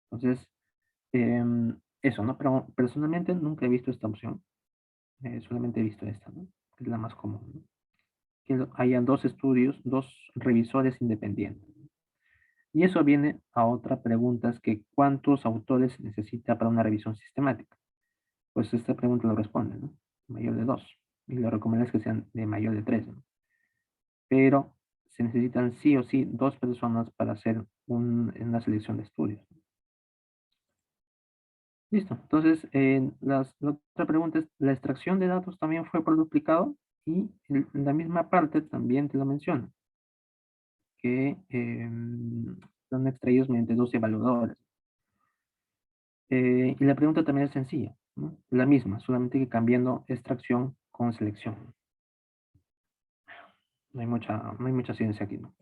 Entonces, eso, ¿no? Pero personalmente nunca he visto esta opción. Solamente he visto esta, ¿no? Que es la más común, ¿no? Que hayan dos estudios, dos revisores independientes. Y eso viene a otra pregunta, es que ¿cuántos autores se necesita para una revisión sistemática? Pues esta pregunta lo responde, ¿no? Mayor de dos. Y lo recomendable es que sean de mayor de tres, ¿no? Pero se necesitan sí o sí dos personas para hacer una selección de estudios. Listo. Entonces, la otra pregunta es, ¿la extracción de datos también fue por duplicado? Y en la misma parte también te lo menciona, que son extraídos mediante dos evaluadores. Y la pregunta también es sencilla, ¿no? La misma, solamente que cambiando extracción con selección. No hay mucha ciencia aquí, ¿no?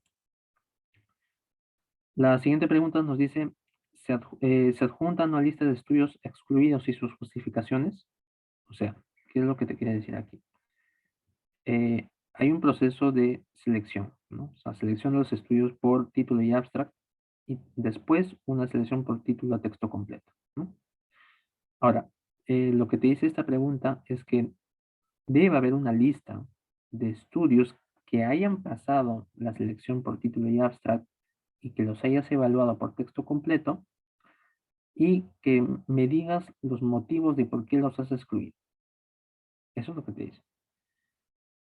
La siguiente pregunta nos dice, ¿se adjuntan una lista de estudios excluidos y sus justificaciones? O sea, ¿qué es lo que te quiere decir aquí? Hay un proceso de selección, ¿no? O sea, selección de los estudios por título y abstract y después una selección por título a texto completo, ¿no? Ahora, lo que te dice esta pregunta es que debe haber una lista de estudios que hayan pasado la selección por título y abstract y que los hayas evaluado por texto completo y que me digas los motivos de por qué los has excluido. Eso es lo que te dice.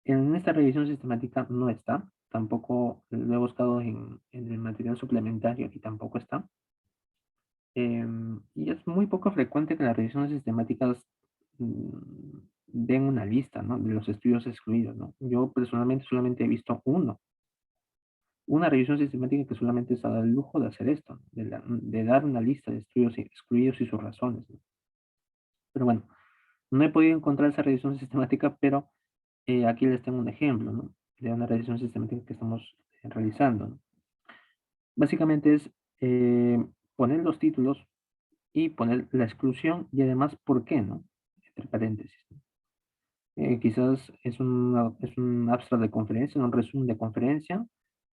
En esta revisión sistemática no está, tampoco lo he buscado en el material suplementario y tampoco está. Y es muy poco frecuente que las revisiones sistemáticas den una lista, ¿no? De los estudios excluidos, ¿no? Yo personalmente solamente he visto una revisión sistemática que solamente se ha dado el lujo de hacer esto, de dar una lista de estudios excluidos y sus razones, ¿no? Pero bueno, no he podido encontrar esa revisión sistemática, pero aquí les tengo un ejemplo, ¿no? De una revisión sistemática que estamos realizando, ¿no? Básicamente es poner los títulos y poner la exclusión y además por qué, ¿no? Entre paréntesis, ¿no? Quizás es un abstract de conferencia, un resumen de conferencia,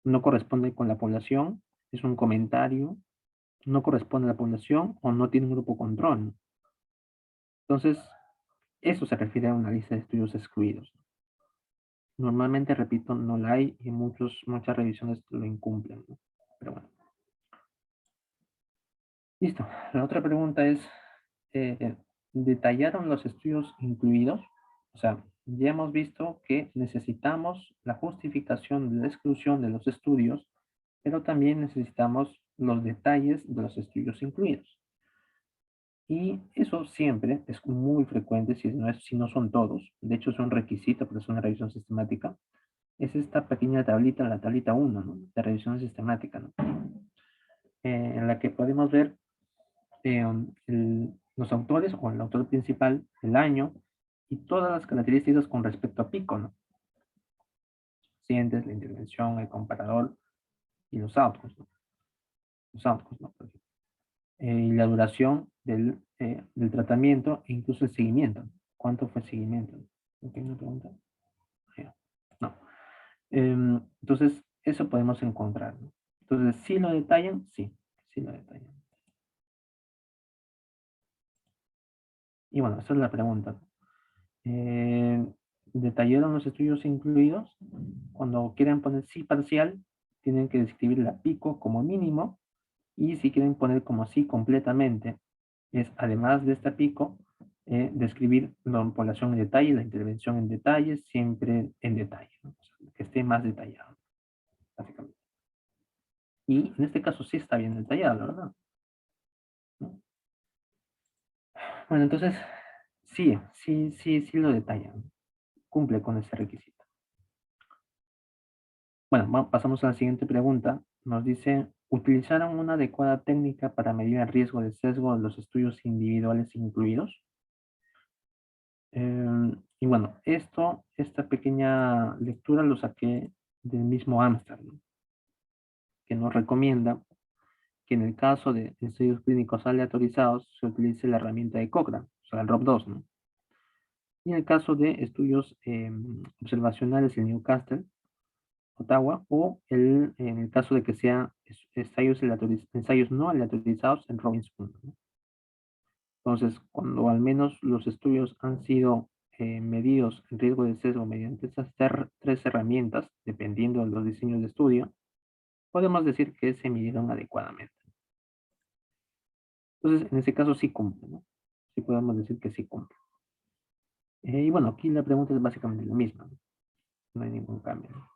no corresponde con la población, es un comentario, no corresponde a la población o no tiene un grupo control, ¿no? Entonces, eso se refiere a una lista de estudios excluidos. Normalmente, repito, no la hay y muchas revisiones lo incumplen, ¿no? Pero bueno, listo. La otra pregunta es, eh, ¿detallaron los estudios incluidos? O sea, ya hemos visto que necesitamos la justificación de la exclusión de los estudios, pero también necesitamos los detalles de los estudios incluidos. Y eso siempre es muy frecuente, si no son todos, de hecho es un requisito para hacer una revisión sistemática, es esta pequeña tablita, la tablita 1, ¿no? De revisión sistemática, ¿no? En la que podemos ver los autores o el autor principal, el año y todas las características con respecto a Pico, ¿no? Pacientes, la intervención, el comparador y los outcomes, ¿no? Los outcomes, ¿no? Y la duración del tratamiento e incluso el seguimiento, ¿no? ¿Cuánto fue el seguimiento? ¿Ok? ¿Una pregunta? No. Entonces, eso podemos encontrar, ¿no? Entonces, ¿sí lo detallan? Sí, sí lo detallan. Y bueno, esa es la pregunta. Eh, ¿Detallaron los estudios incluidos? Cuando quieran poner sí parcial, tienen que describir la pico como mínimo. Y si quieren poner como sí completamente, es además de esta pico, describir la población en detalle, la intervención en detalle, siempre en detalle, ¿no? O sea, que esté más detallado, básicamente. Y en este caso sí está bien detallado, ¿verdad? ¿No? Bueno, entonces, sí lo detallan. Cumple con ese requisito. Bueno, pasamos a la siguiente pregunta. Nos dice, ¿utilizaron una adecuada técnica para medir el riesgo de sesgo de los estudios individuales incluidos? Y bueno, esta pequeña lectura lo saqué del mismo Amsterdam, que nos recomienda que en el caso de ensayos clínicos aleatorizados se utilice la herramienta de Cochrane, o sea, el ROP2, ¿no? Y en el caso de estudios observacionales en Newcastle, Ottawa, o en el caso de que sean ensayos no aleatorizados en Robinson, ¿no? Entonces, cuando al menos los estudios han sido medidos en riesgo de sesgo mediante estas tres herramientas, dependiendo de los diseños de estudio, podemos decir que se midieron adecuadamente. Entonces, en ese caso sí cumple, ¿no? Sí podemos decir que sí cumple. Y bueno, aquí la pregunta es básicamente la misma, ¿no? No hay ningún cambio, ¿no?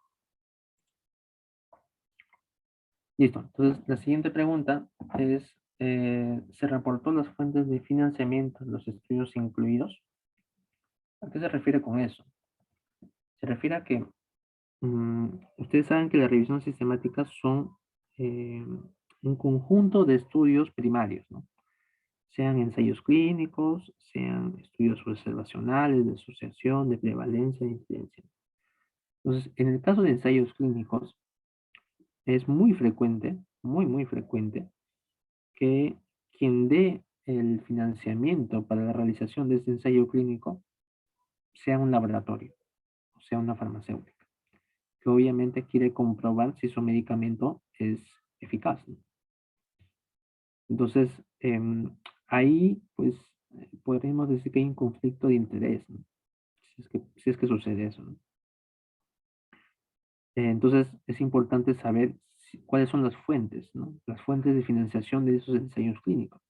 Listo. Entonces, la siguiente pregunta es, ¿se reportó las fuentes de financiamiento de los estudios incluidos? ¿A qué se refiere con eso? Se refiere a que ustedes saben que las revisiones sistemáticas son eh, un conjunto de estudios primarios, ¿no? Sean ensayos clínicos, sean estudios observacionales, de asociación, de prevalencia, de incidencia. Entonces, en el caso de ensayos clínicos, es muy frecuente, muy frecuente, que quien dé el financiamiento para la realización de este ensayo clínico sea un laboratorio, o sea una farmacéutica, que obviamente quiere comprobar si su medicamento es eficaz, ¿no? Entonces, ahí, pues, podríamos decir que hay un conflicto de interés, ¿no? Si es que sucede eso, ¿no? Entonces, es importante saber cuáles son las fuentes, ¿no? Las fuentes de financiación de esos ensayos clínicos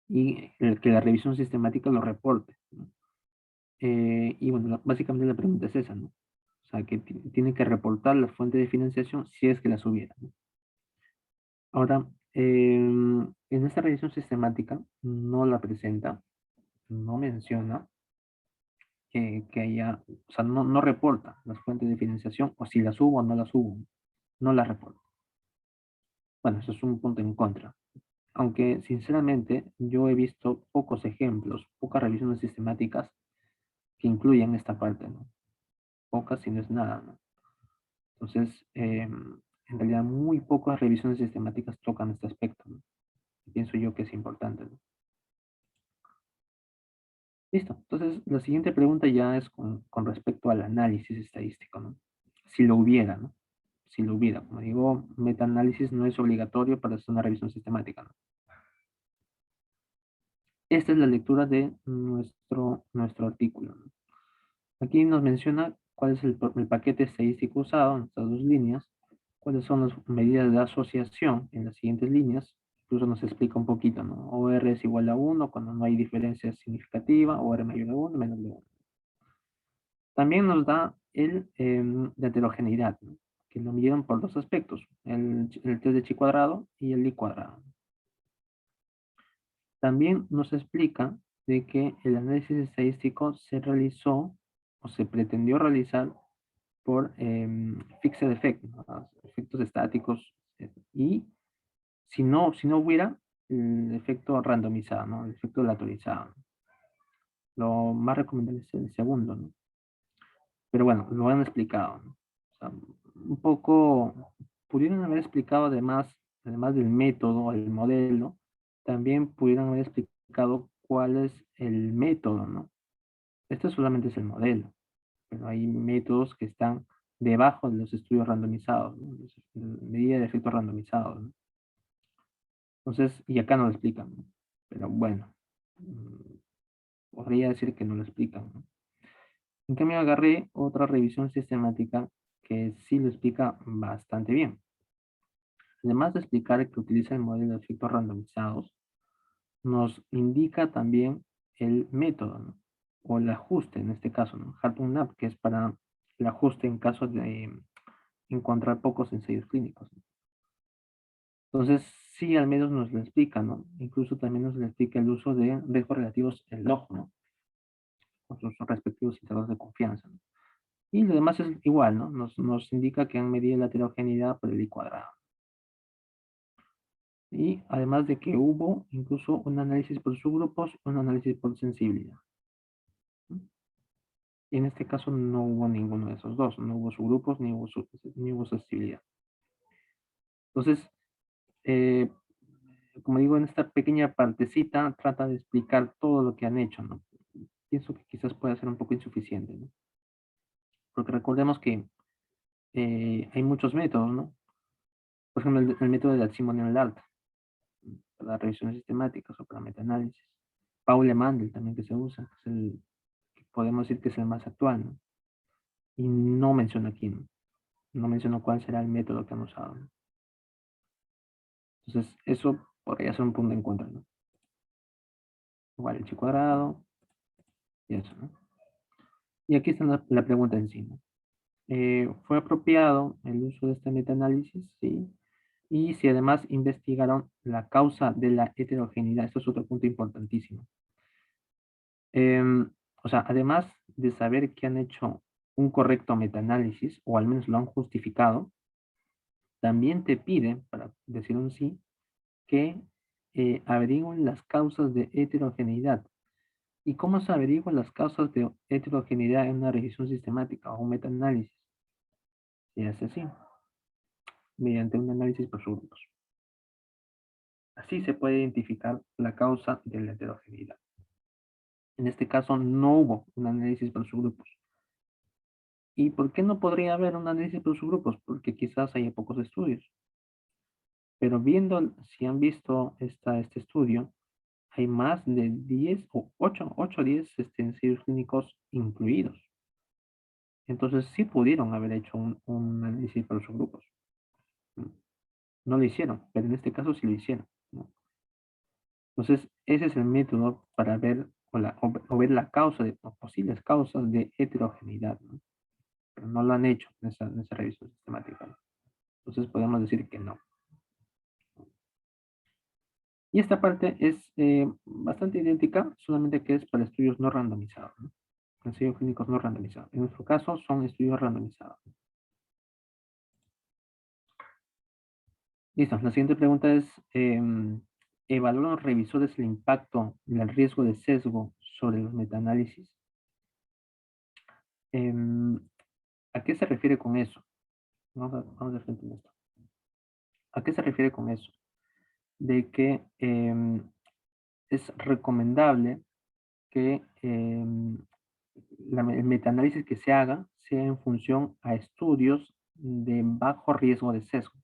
y que la revisión sistemática lo reporte, ¿no? Y bueno, básicamente la pregunta es esa, ¿no? O sea, que tiene que reportar la fuente de financiación si es que las hubiera, ¿no? Ahora, en esta revisión sistemática no la presenta, no menciona que haya, o sea, no reporta las fuentes de financiación, o si las hubo o no las hubo, no las reporta. Bueno, eso es un punto en contra. Aunque, sinceramente, yo he visto pocos ejemplos, pocas revisiones sistemáticas que incluyan esta parte, ¿no? Pocas si no es nada, ¿no? Entonces, en realidad, muy pocas revisiones sistemáticas tocan este aspecto, ¿no? Pienso yo que es importante, ¿no? Listo. Entonces, la siguiente pregunta ya es con respecto al análisis estadístico, ¿no? Si lo hubiera, ¿no? Si lo hubiera. Como digo, metaanálisis no es obligatorio para hacer una revisión sistemática, ¿no? Esta es la lectura de nuestro artículo, ¿no? Aquí nos menciona cuál es el paquete estadístico usado en estas dos líneas, cuáles son las medidas de asociación en las siguientes líneas. Incluso nos explica un poquito, ¿no? OR es igual a 1 cuando no hay diferencia significativa, OR mayor a 1, menos de 1. También nos da la heterogeneidad, ¿no? Que lo midieron por dos aspectos, el test de chi cuadrado y el i cuadrado. También nos explica de que el análisis estadístico se realizó o se pretendió realizar por fixed effect, ¿no? Efectos estáticos, y si no hubiera el efecto randomizado, ¿no? El efecto aleatorizado. Lo más recomendable es el segundo, ¿no? Pero bueno, lo han explicado, ¿no? O sea, un poco, pudieron haber explicado además del método, el modelo, también pudieron haber explicado cuál es el método, ¿no? Esto solamente es el modelo, pero hay métodos que están debajo de los estudios randomizados, ¿no? Medida de efectos randomizados, ¿no? Entonces, y acá no lo explican, ¿no? Pero bueno, mm, podría decir que no lo explican, ¿no? En cambio, agarré otra revisión sistemática que sí lo explica bastante bien. Además de explicar que utiliza el modelo de efectos randomizados, nos indica también el método, ¿no? O el ajuste, en este caso, ¿no? Hartung-Knapp, que es para el ajuste en caso de encontrar pocos ensayos clínicos, ¿no? Entonces, sí, al menos nos lo explica, ¿no? Incluso también nos lo explica el uso de riesgos relativos en log, ¿no? Con sus respectivos intervalos de confianza, ¿no? Y lo demás es igual, ¿no? Nos indica que han medido la heterogeneidad por el I cuadrado. Y además de que hubo incluso un análisis por subgrupos, un análisis por sensibilidad, ¿no? Y en este caso no hubo ninguno de esos dos, no hubo subgrupos ni hubo sensibilidad. Entonces, eh, como digo, en esta pequeña partecita trata de explicar todo lo que han hecho, ¿no? Pienso que quizás pueda ser un poco insuficiente, ¿no? Porque recordemos que hay muchos métodos, ¿no? Por ejemplo, el método de Simon-Lalt, para la revisión sistemática o para metaanálisis. Paul Mandel también que se usa, que es el que podemos decir que es el más actual, ¿no? Y no menciona aquí, ¿no? No menciono cuál será el método que han usado, ¿no? Entonces, eso podría ser un punto en contra, ¿no? Igual el chi cuadrado y eso, ¿no? Y aquí está la pregunta en sí, ¿no? ¿Fue apropiado el uso de este metaanálisis? Sí. Y si además investigaron la causa de la heterogeneidad. Esto es otro punto importantísimo. O sea, además de saber que han hecho un correcto metaanálisis, o al menos lo han justificado, también te pide, para decir un sí, que averigüen las causas de heterogeneidad. ¿Y cómo se averiguan las causas de heterogeneidad en una revisión sistemática o un metaanálisis? Se hace así, mediante un análisis por subgrupos. Así se puede identificar la causa de la heterogeneidad. En este caso no hubo un análisis por subgrupos. ¿Y por qué no podría haber un análisis por subgrupos? Porque quizás haya pocos estudios. Pero viendo, si han visto este estudio, hay más de 10 o 8 o 10 ensayos clínicos incluidos. Entonces sí pudieron haber hecho un análisis por subgrupos. No lo hicieron, pero en este caso sí lo hicieron, ¿no? Entonces, ese es el método para ver o ver la causa de o posibles causas de heterogeneidad, ¿no? Pero no lo han hecho en esa revisión sistemática, ¿no? Entonces podemos decir que no. Y esta parte es bastante idéntica, solamente que es para estudios no randomizados, ¿no? Ensayos clínicos no randomizados. En nuestro caso son estudios randomizados. Listo, la siguiente pregunta es, ¿evaluaron los revisores el impacto del riesgo de sesgo sobre los metaanálisis? Em, ¿A qué se refiere con eso? Vamos de frente en esto. ¿A qué se refiere con eso? De que es recomendable que el metaanálisis que se haga sea en función a estudios de bajo riesgo de sesgo,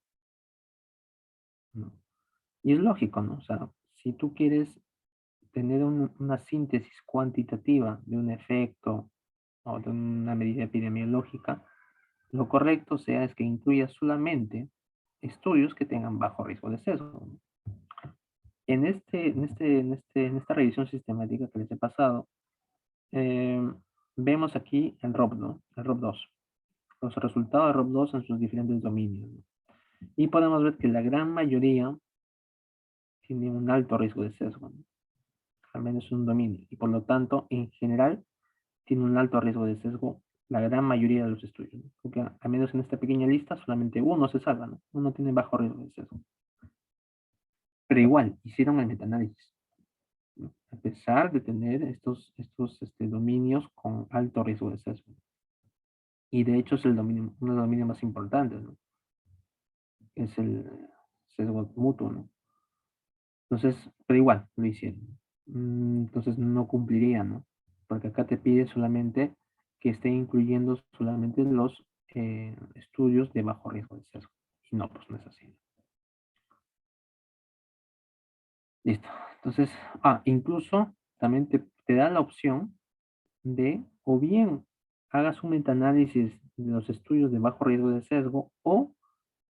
¿no? Y es lógico, ¿no? O sea, si tú quieres tener una síntesis cuantitativa de un efecto o de una medida epidemiológica, lo correcto sea es que incluya solamente estudios que tengan bajo riesgo de sesgo, ¿no? En esta revisión sistemática que les he pasado, eh, vemos aquí el ROP, ¿no? El ROP2, los resultados de ROP2 en sus diferentes dominios, ¿no? Y podemos ver que la gran mayoría tiene un alto riesgo de sesgo, ¿no? Al menos un dominio. Y por lo tanto, en general, tiene un alto riesgo de sesgo la gran mayoría de los estudios, ¿no? Porque al menos en esta pequeña lista solamente uno se salva, ¿no? Uno tiene bajo riesgo de sesgo. Pero igual, hicieron el metaanálisis, ¿no? A pesar de tener estos dominios con alto riesgo de sesgo. Y de hecho es el dominio, uno de los dominios más importantes, ¿no? Es el sesgo mutuo, ¿no? Entonces, pero igual, lo hicieron. Entonces no cumpliría, ¿no? Porque acá te pide solamente que esté incluyendo solamente los estudios de bajo riesgo de sesgo. Y no, pues no es así. Listo. Entonces, incluso también te da la opción de o bien hagas un metaanálisis de los estudios de bajo riesgo de sesgo o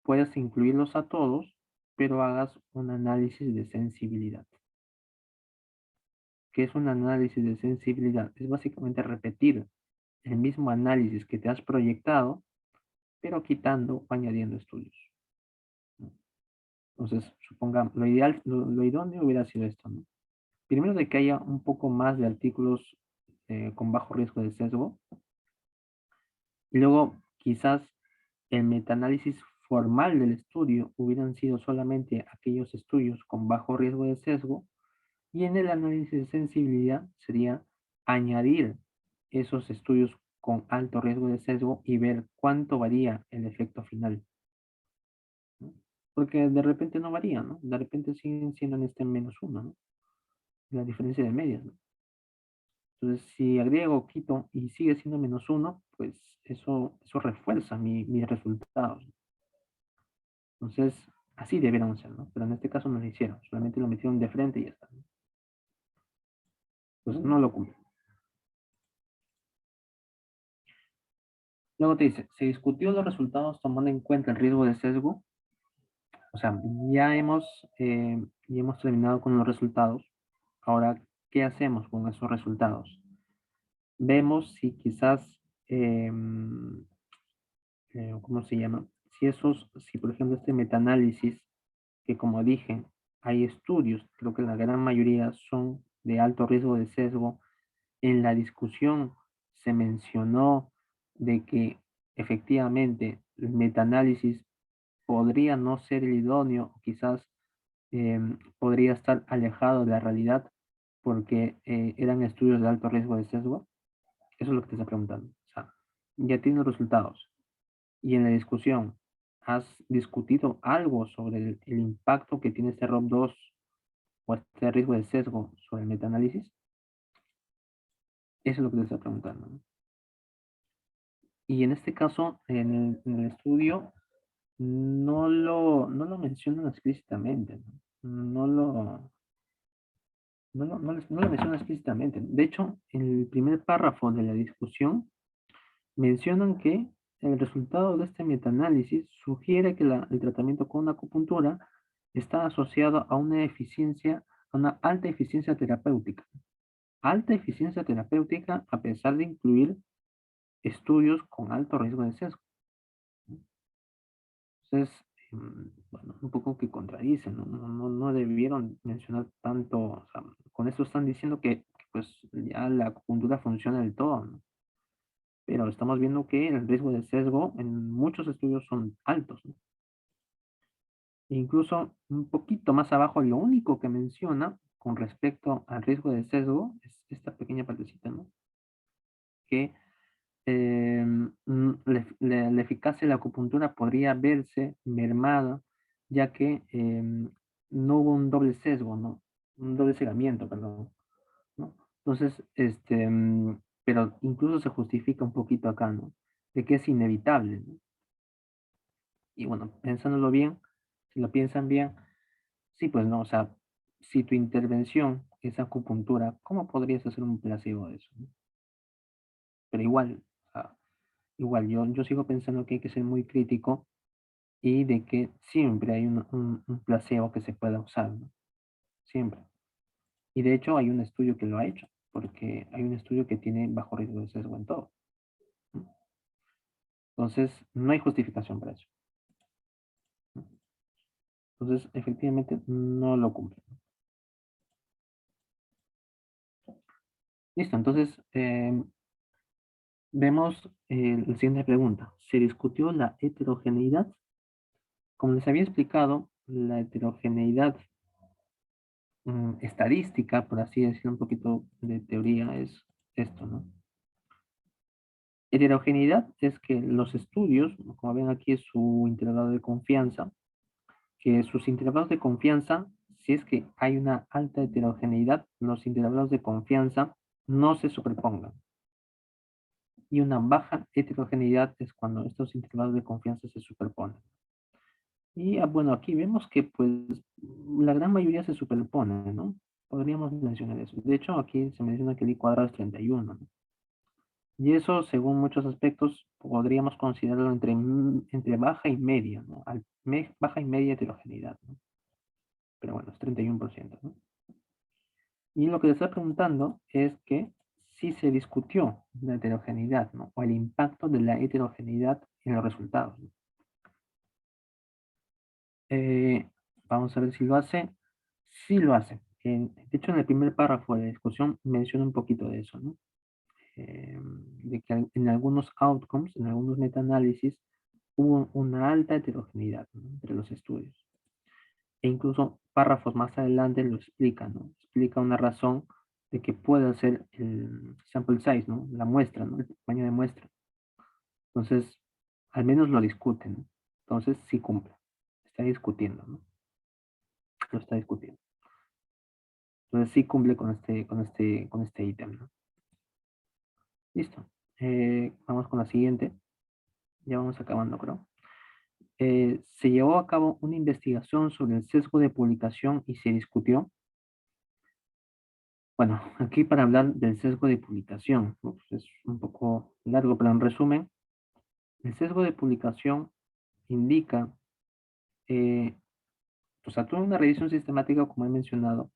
puedes incluirlos a todos, pero hagas un análisis de sensibilidad. ¿Qué es un análisis de sensibilidad? Es básicamente repetir el mismo análisis que te has proyectado, pero quitando o añadiendo estudios, ¿no? Entonces, supongamos, lo ideal, lo idóneo hubiera sido esto, ¿no? Primero de que haya un poco más de artículos con bajo riesgo de sesgo, y luego quizás el metaanálisis formal del estudio hubieran sido solamente aquellos estudios con bajo riesgo de sesgo, y en el análisis de sensibilidad sería añadir esos estudios con alto riesgo de sesgo y ver cuánto varía el efecto final, ¿no? porque de repente no varía, ¿no? De repente siguen siendo en este -1, ¿no? La diferencia de medias, ¿no? Entonces, si agrego o quito y sigue siendo -1, pues eso refuerza mis resultados. Entonces, así debieron ser, ¿no? Pero en este caso no lo hicieron, solamente lo metieron de frente y ya está, ¿no? Entonces no lo cumplen. Luego te dice, se discutió los resultados tomando en cuenta el riesgo de sesgo. O sea, ya hemos terminado con los resultados. Ahora, ¿qué hacemos con esos resultados? Vemos si quizás, ¿cómo se llama? Si por ejemplo este metaanálisis, que como dije, hay estudios, creo que la gran mayoría son de alto riesgo de sesgo. En la discusión se mencionó de que efectivamente el metaanálisis podría no ser el idóneo, quizás podría estar alejado de la realidad porque eran estudios de alto riesgo de sesgo. Eso es lo que te está preguntando. O sea, ya tienes resultados y en la discusión has discutido algo sobre el impacto que tiene este ROB2 o este riesgo de sesgo sobre el metaanálisis. Eso es lo que te está preguntando, ¿no? Y en este caso, en el estudio, no lo mencionan explícitamente, ¿no? No lo mencionan explícitamente. De hecho, en el primer párrafo de la discusión, mencionan que el resultado de este metaanálisis sugiere que el tratamiento con acupuntura está asociado a una alta eficiencia terapéutica. Alta eficiencia terapéutica a pesar de incluir estudios con alto riesgo de sesgo. Entonces, bueno, un poco que contradicen, ¿no? No debieron mencionar tanto, o sea, con esto están diciendo que pues ya la acupuntura funciona del todo, ¿no? Pero estamos viendo que el riesgo de sesgo en muchos estudios son altos, ¿no? E incluso un poquito más abajo, lo único que menciona con respecto al riesgo de sesgo es esta pequeña partecita, ¿no? Que la eficacia de la acupuntura podría verse mermada, ya que no hubo un doble sesgo, ¿no? Un doble cegamiento, perdón, ¿no? Entonces, pero incluso se justifica un poquito acá, ¿no? De que es inevitable, ¿no? Y bueno, pensándolo bien, si lo piensan bien, sí, pues no, o sea, si tu intervención es acupuntura, ¿cómo podrías hacer un placebo de eso, no? Pero igual, o sea, igual, yo sigo pensando que hay que ser muy crítico y de que siempre hay un placebo que se pueda usar, ¿no? Siempre. Y de hecho hay un estudio que lo ha hecho, porque hay un estudio que tiene bajo riesgo de sesgo en todo, ¿no? Entonces, no hay justificación para eso, ¿no? Entonces, efectivamente, no lo cumple. Listo, entonces, vemos la siguiente pregunta. ¿Se discutió la heterogeneidad? Como les había explicado, la heterogeneidad estadística, por así decirlo, un poquito de teoría, es esto, ¿no? Heterogeneidad es que los estudios, como ven aquí es su intervalo de confianza, que sus intervalos de confianza, si es que hay una alta heterogeneidad, los intervalos de confianza no se superpongan. Y una baja heterogeneidad es cuando estos intervalos de confianza se superponen. Y bueno, aquí vemos que pues la gran mayoría se superpone, ¿no? Podríamos mencionar eso. De hecho, aquí se menciona que el I cuadrado es 31, ¿no? Y eso, según muchos aspectos, podríamos considerarlo entre baja y media, ¿no? Baja y media heterogeneidad, ¿no? Pero bueno, es 31%, ¿no? Y lo que le está preguntando es que si se discutió la heterogeneidad, ¿no? O el impacto de la heterogeneidad en los resultados, ¿no? Eh, Vamos a ver si lo hace. Sí lo hace. De hecho, en el primer párrafo de la discusión menciona un poquito de eso, ¿no? De que en algunos outcomes, en algunos metaanálisis, hubo una alta heterogeneidad, ¿no? Entre los estudios. E incluso párrafos más adelante lo explica, ¿no? Explica una razón de que puede ser el sample size, ¿no? La muestra, ¿no? El tamaño de muestra. Entonces, al menos lo discuten, ¿no? Entonces, sí cumple. está discutiendo, ¿no? Lo está discutiendo. Entonces sí cumple con este ítem, ¿no? Listo. Vamos con la siguiente. Ya vamos acabando, creo. Se llevó a cabo una investigación sobre el sesgo de publicación y se discutió. Bueno, aquí para hablar del sesgo de publicación, ¿no? Pues es un poco largo, pero en resumen, el sesgo de publicación indica, o sea, tú en una revisión sistemática, como he mencionado,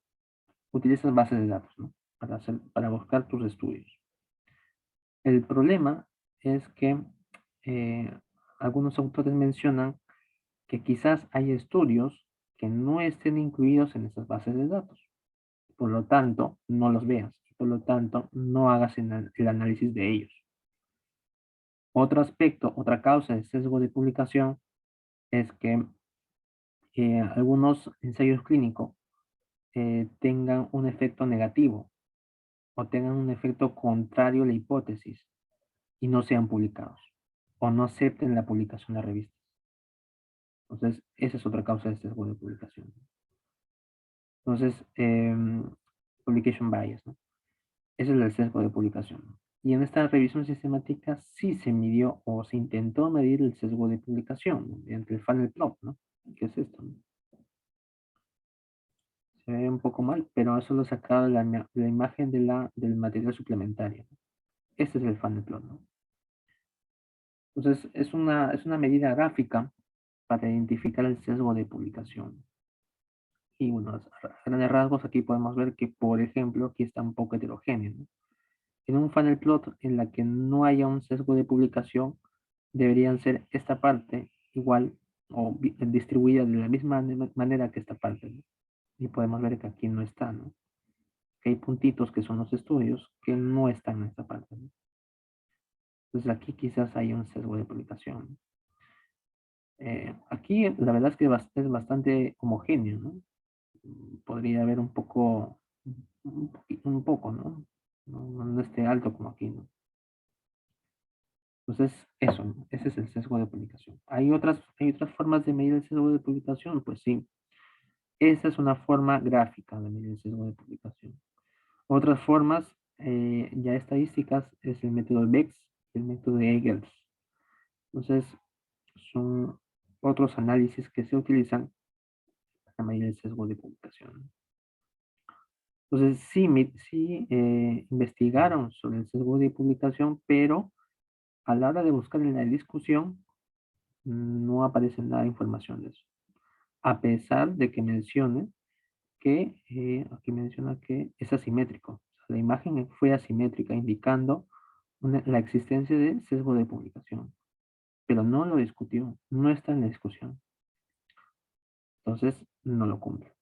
utilizas bases de datos, ¿no? Para buscar tus estudios. El problema es que eh, algunos autores mencionan que quizás hay estudios que no estén incluidos en esas bases de datos. Por lo tanto, no los veas. Por lo tanto, no hagas el análisis de ellos. Otro aspecto, otra causa de sesgo de publicación es que algunos ensayos clínicos tengan un efecto negativo o tengan un efecto contrario a la hipótesis y no sean publicados o no acepten la publicación de revistas. Entonces, esa es otra causa de sesgo de publicación. Entonces, publication bias, ¿no? Ese es el sesgo de publicación, ¿no? Y en esta revisión sistemática sí se midió o se intentó medir el sesgo de publicación, ¿no? Mediante el funnel plot, ¿no? ¿Qué es esto, no? Se ve un poco mal, pero eso lo he sacado de la imagen del material suplementario, ¿no? Este es el funnel plot, ¿no? Entonces, es una medida gráfica para identificar el sesgo de publicación. Y bueno, a grandes rasgos aquí podemos ver que, por ejemplo, aquí está un poco heterogéneo, ¿no? En un funnel plot en la que no haya un sesgo de publicación, deberían ser esta parte igual o distribuida de la misma manera que esta parte, ¿no? Y podemos ver que aquí no está, ¿no? Que hay puntitos que son los estudios que no están en esta parte, ¿no? Entonces aquí quizás hay un sesgo de publicación. Aquí la verdad es que es bastante homogéneo, ¿no? Podría haber un poco, un poco, ¿no? No esté alto como aquí, ¿no? Entonces, eso, ¿no? Ese es el sesgo de publicación. ¿Hay otras formas de medir el sesgo de publicación? Pues sí, esa es una forma gráfica de medir el sesgo de publicación. Otras formas, ya estadísticas, es el método BEX y el método Egels. Entonces, son otros análisis que se utilizan para medir el sesgo de publicación. Entonces, sí investigaron sobre el sesgo de publicación, pero a la hora de buscar en la discusión, no aparece nada de información de eso. A pesar de que mencione que, aquí menciona que es asimétrico. O sea, la imagen fue asimétrica, indicando la existencia de sesgo de publicación. Pero no lo discutió, no está en la discusión. Entonces, no lo cumple.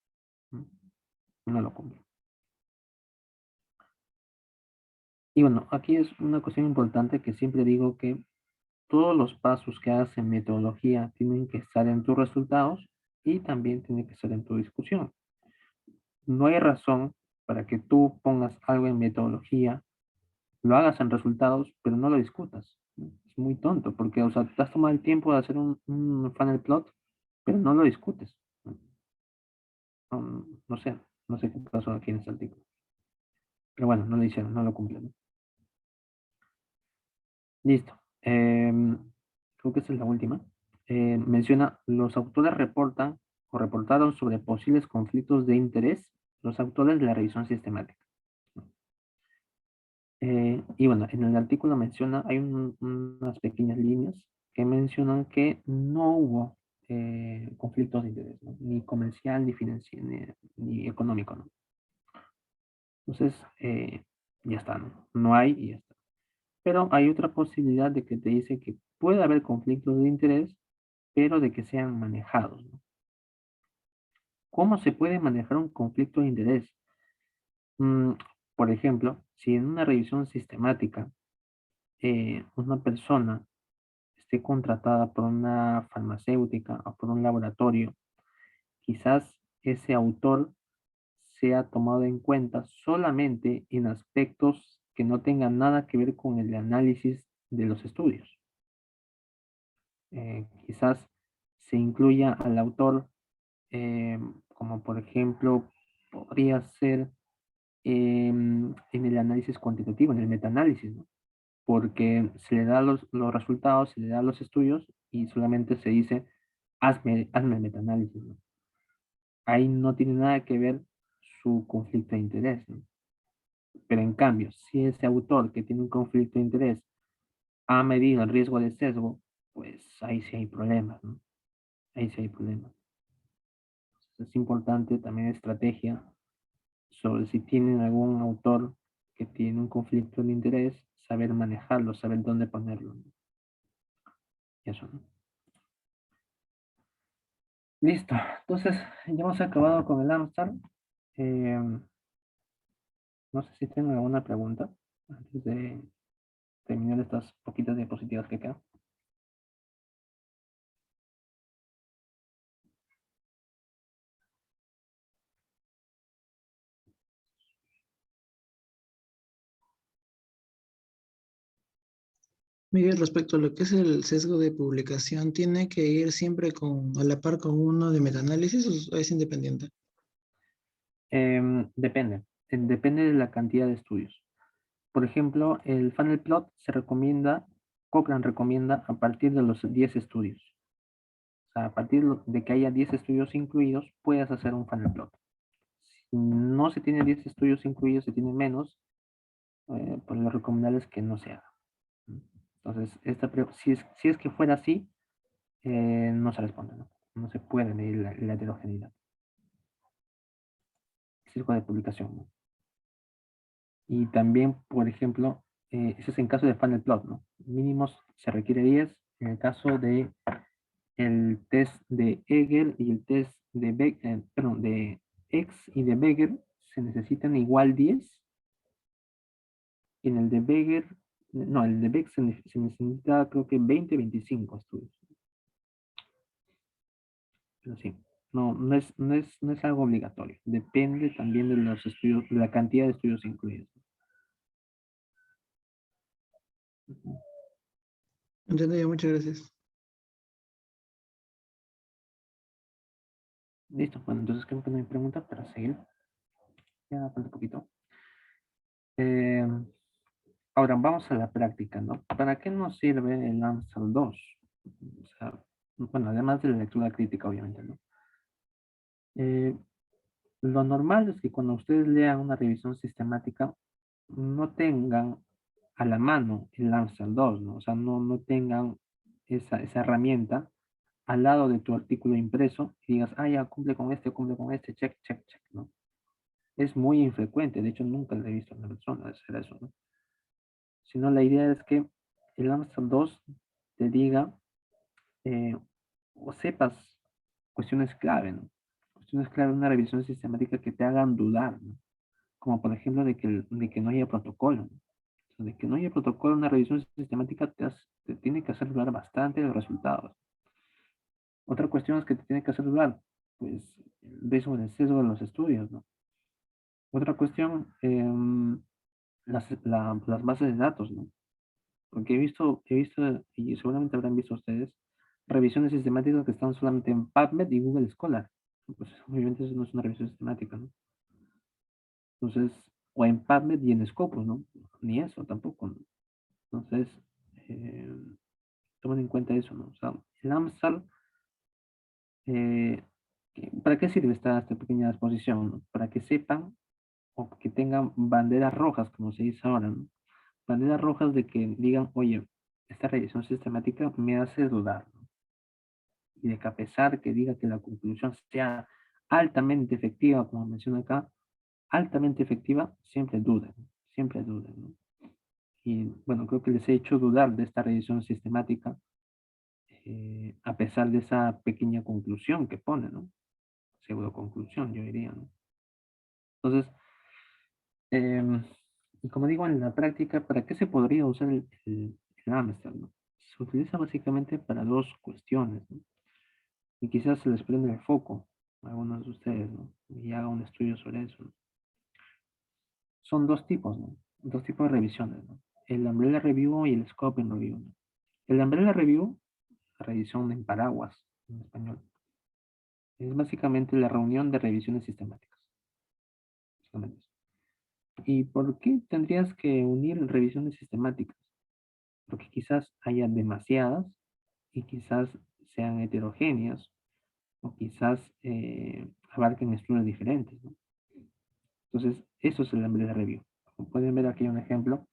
No lo cumple. Y bueno, aquí es una cuestión importante que siempre digo que todos los pasos que hagas en metodología tienen que estar en tus resultados y también tienen que estar en tu discusión. No hay razón para que tú pongas algo en metodología, lo hagas en resultados, pero no lo discutas, ¿no? Es muy tonto porque, o sea, te has tomado el tiempo de hacer un funnel plot, pero no lo discutes, ¿no? No sé, no sé qué pasó aquí en este artículo. Pero bueno, no lo hicieron, no lo cumplieron. Listo. Creo que esta es la última. Menciona, los autores reportan o reportaron sobre posibles conflictos de interés, los autores de la revisión sistemática. Y bueno, en el artículo menciona, hay unas pequeñas líneas que mencionan que no hubo conflictos de interés, ¿no? Ni comercial, ni financiero, ni económico, ¿no? Entonces, ya está, ¿no? No hay y ya está. Pero hay otra posibilidad de que te dice que puede haber conflictos de interés, pero de que sean manejados, ¿no? ¿Cómo se puede manejar un conflicto de interés? Mm, por ejemplo, si en una revisión sistemática una persona esté contratada por una farmacéutica o por un laboratorio, quizás ese autor sea tomado en cuenta solamente en aspectos que no tengan nada que ver con el análisis de los estudios. Quizás se incluya al autor, como por ejemplo, podría ser en el análisis cuantitativo, en el metaanálisis, ¿no? Porque se le da los resultados, se le da los estudios y solamente se dice, hazme el metaanálisis, ¿no? Ahí no tiene nada que ver su conflicto de interés, ¿no? Pero en cambio, si ese autor que tiene un conflicto de interés ha medido el riesgo de sesgo, pues ahí sí hay problemas, ¿no? Ahí sí hay problemas. Es importante también estrategia sobre si tienen algún autor que tiene un conflicto de interés, saber manejarlo, saber dónde ponerlo, ¿no? Y eso, ¿no? Listo. Entonces, ya hemos acabado con el Amstar. Eh, no sé si tengo alguna pregunta antes de terminar estas poquitas diapositivas que quedan. Miguel, respecto a lo que es el sesgo de publicación, ¿tiene que ir siempre a la par con uno de metaanálisis o es independiente? Depende. Depende de la cantidad de estudios. Por ejemplo, el funnel plot se recomienda, Cochrane recomienda a partir de los 10 estudios. O sea, a partir de que haya 10 estudios incluidos, puedes hacer un funnel plot. Si no se tiene 10 estudios incluidos, se tiene menos, pues lo recomendable es que no se haga. Entonces, si es que fuera así, no se responde, ¿no? No se puede medir la heterogeneidad. Circo de publicación, ¿no? Y también, por ejemplo, eso es en caso de funnel plot, ¿no? Mínimos se requiere 10. En el caso de el test de Egger y el test de perdón, de X y de Beger se necesitan igual 10. En el de Beger, no, el de Beck se necesita creo que 20, 25 estudios. Pero sí, no es algo obligatorio. Depende también de los estudios, de la cantidad de estudios incluidos. Ujú. Entendido, muchas gracias. Listo, bueno, entonces creo que no hay pregunta para seguir. Ya falta un poquito. Eh, ahora vamos a la práctica, ¿no? ¿Para qué nos sirve el ANSER 2? O sea, bueno, además de la lectura crítica, obviamente, ¿no? Eh, lo normal es que cuando ustedes lean una revisión sistemática, no tengan a la mano el ANSER 2, ¿no? O sea, no tengan esa herramienta al lado de tu artículo impreso y digas, ah, ya cumple con este, check, check, check, ¿no? Es muy infrecuente, de hecho nunca le he visto a una persona hacer eso, ¿no? Sino la idea es que el Amstrad 2 te diga eh, o sepas cuestiones clave, ¿no? Cuestiones clave de una revisión sistemática que te hagan dudar, ¿no? Como por ejemplo de que no haya protocolo, ¿no? O sea, de que no haya protocolo en una revisión sistemática te tiene que hacer dudar bastante de los resultados. Otra cuestión es que te tiene que hacer dudar, pues, de eso el sesgo de los estudios, ¿no? Otra cuestión, las bases de datos, ¿no? Porque he visto, y seguramente habrán visto ustedes, revisiones sistemáticas que están solamente en PubMed y Google Scholar. Pues obviamente eso no es una revisión sistemática, ¿no? Entonces, o en PubMed y en Scopus, ¿no? Ni eso tampoco, ¿no? Entonces, eh, tomen en cuenta eso, ¿no? O sea, el AMSAL, eh, ¿para qué sirve esta pequeña exposición, ¿no? Para que sepan o que tengan banderas rojas, como se dice ahora, ¿no? Banderas rojas de que digan, oye, esta revisión sistemática me hace dudar, ¿no? Y de que a pesar que diga que la conclusión sea altamente efectiva, como menciona acá, altamente efectiva, siempre duden, ¿no? Y bueno, creo que les he hecho dudar de esta revisión sistemática, a pesar de esa pequeña conclusión que pone, ¿no? Pseudo conclusión, yo diría, ¿no? Entonces, em, y como digo, en la práctica, ¿para qué se podría usar el Amstrad, ¿no? Se utiliza básicamente para dos cuestiones, ¿no? Y quizás se les prende el foco a algunos de ustedes, ¿no? Y haga un estudio sobre eso, ¿no? Son dos tipos, ¿no? Dos tipos de revisiones, ¿no? El Umbrella Review y el Scoping Review, ¿no? El Umbrella Review, la revisión en paraguas, en español. Es básicamente la reunión de revisiones sistemáticas. Básicamente eso. ¿Y por qué tendrías que unir revisiones sistemáticas? Porque quizás haya demasiadas y quizás sean heterogéneas o quizás abarquen estudios diferentes, ¿no? Entonces, eso es el Umbrella Review. Como pueden ver aquí un ejemplo,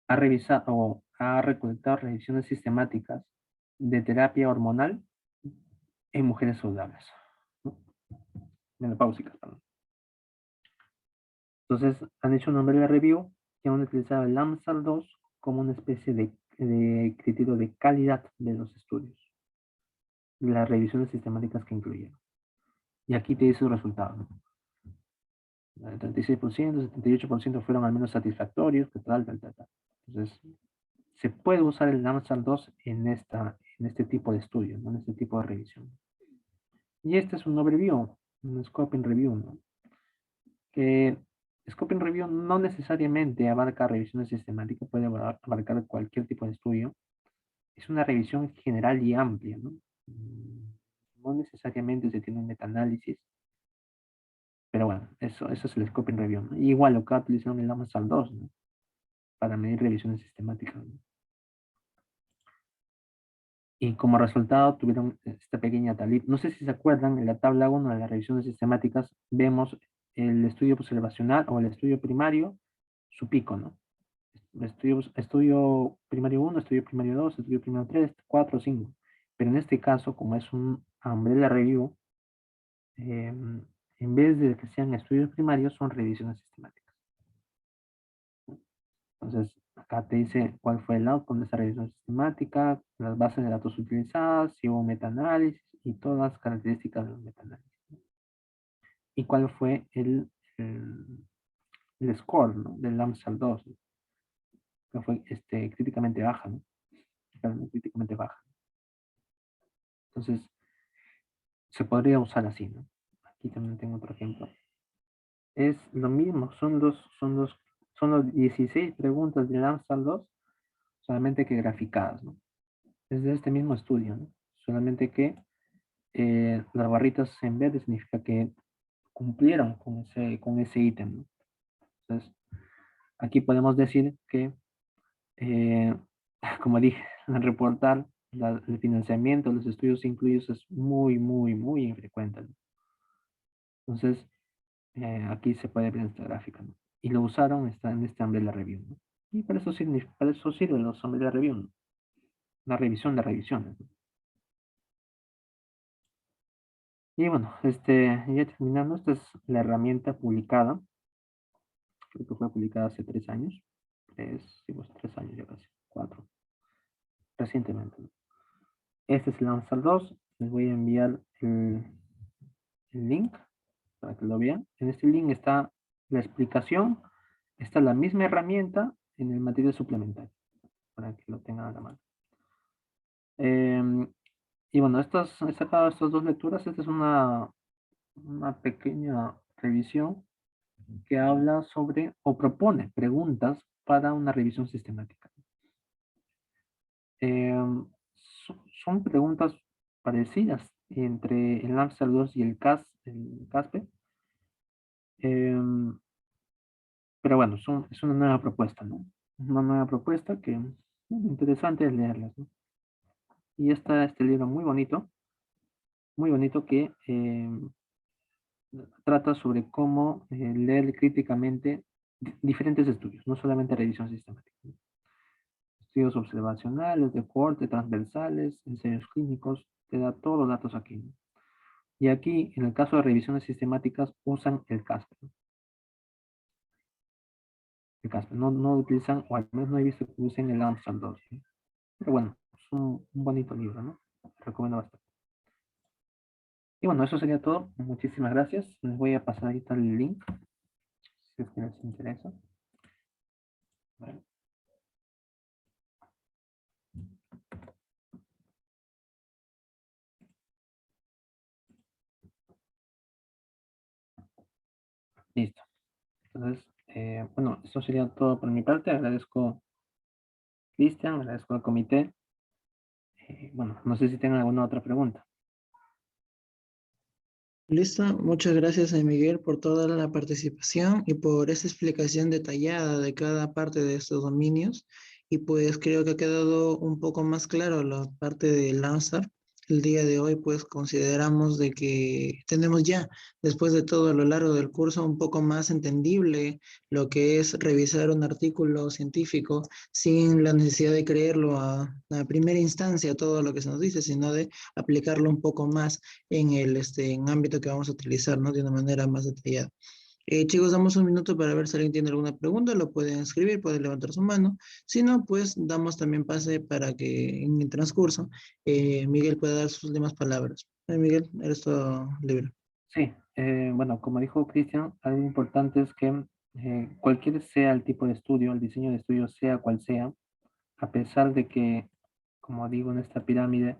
ha revisado o ha recolectado revisiones sistemáticas de terapia hormonal en mujeres saludables, ¿no? Menopáusicas, perdón. Entonces, han hecho un Umbrella Review que han utilizado el AMSAL2 como una especie de criterio de calidad de los estudios, de las revisiones sistemáticas que incluyeron. Y aquí te dice su resultado, ¿no? El 36%, 78% fueron al menos satisfactorios, que tal, tal, tal, tal. Entonces, se puede usar el AMSAL2 en este tipo de estudio, ¿no? En este tipo de revisión. Y este es un overview, un scoping review, ¿no? Que scoping review no necesariamente abarca revisiones sistemáticas, puede abarcar cualquier tipo de estudio. Es una revisión general y amplia, ¿no? No necesariamente se tiene un metaanálisis, pero bueno, eso es el scoping review, ¿no? Y igual lo que utilizaron el AMSAL2, ¿no? Para medir revisiones sistemáticas, ¿no? Y como resultado tuvieron esta pequeña tablita. No sé si se acuerdan, en la tabla 1 de las revisiones sistemáticas vemos el estudio observacional o el estudio primario, su pico, ¿no? Estudio primario 1, estudio primario 2, estudio primario 3, 4, 5. Pero en este caso, como es un umbrella review, en vez de que sean estudios primarios, son revisiones sistemáticas. Entonces, acá te dice cuál fue el outcome de esa revisión sistemática, las bases de datos utilizadas, si hubo metaanálisis y todas las características de los metaanálisis. Y cuál fue el score, ¿no? Del AMSAL2, ¿no? Que fue críticamente baja, ¿no? Críticamente baja. Entonces, se podría usar así, ¿no? Aquí también tengo otro ejemplo. Es lo mismo, son los 16 preguntas del AMSAL2, solamente que graficadas, ¿no? Es de este mismo estudio, ¿no? Solamente que las barritas en verde significa que cumplieron con ese ítem, ¿no? Entonces, aquí podemos decir que, eh, como dije, reportar el financiamiento de los estudios incluidos es muy, muy, muy infrecuente, ¿no? Entonces, aquí se puede ver esta gráfica, ¿no? Y lo usaron en este Umbrella Review, ¿no? Y para eso sirven los Umbrella Review, ¿no? La revisión de revisiones, ¿no? Y bueno, ya terminando, esta es la herramienta publicada. Creo que fue publicada hace 3 años. Sí, pues 3 años ya casi, 4, recientemente, ¿no? Este es el Amsal 2. Les voy a enviar el link para que lo vean. En este link está la explicación, está la misma herramienta en el material suplementario, para que lo tengan a la mano. Y bueno, he sacado estas dos lecturas. Esta es una pequeña revisión que habla sobre o propone preguntas para una revisión sistemática. Son preguntas parecidas entre el AMSAL 2 y el CASPE, pero bueno, es una nueva propuesta, ¿no? Una nueva propuesta que interesante es leerlas, ¿no? Y está este libro muy bonito que trata sobre cómo leer críticamente diferentes estudios, no solamente revisión sistemática, ¿no? Estudios observacionales, de corte, transversales, ensayos clínicos, te da todos los datos aquí, ¿no? Y aquí, en el caso de revisiones sistemáticas, usan el CASPE, ¿no? El CASPE, no utilizan, o al menos no he visto que usen el AMSAL 2, ¿no? Pero bueno, es un bonito libro, ¿no? Recomiendo bastante. Y bueno, eso sería todo. Muchísimas gracias. Les voy a pasar ahorita el link, si es que les interesa. Vale. Listo. Entonces, bueno, eso sería todo por mi parte. Agradezco a Cristian, agradezco al comité. Bueno, no sé si tengan alguna otra pregunta. Listo, muchas gracias a Miguel por toda la participación y por esa explicación detallada de cada parte de estos dominios. Y pues creo que ha quedado un poco más claro la parte de Landsat. El día de hoy pues consideramos de que tenemos ya, después de todo a lo largo del curso, un poco más entendible lo que es revisar un artículo científico sin la necesidad de creerlo a primera instancia todo lo que se nos dice, sino de aplicarlo un poco más en el en ámbito que vamos a utilizar, ¿no? De una manera más detallada. Chicos, damos un minuto para ver si alguien tiene alguna pregunta, lo pueden escribir, pueden levantar su mano. Si no, pues damos también pase para que en el transcurso Miguel pueda dar sus últimas palabras. Miguel, eres todo libre. Sí, bueno, como dijo Cristian, algo importante es que cualquier sea el tipo de estudio, el diseño de estudio sea cual sea, a pesar de que, como digo en esta pirámide,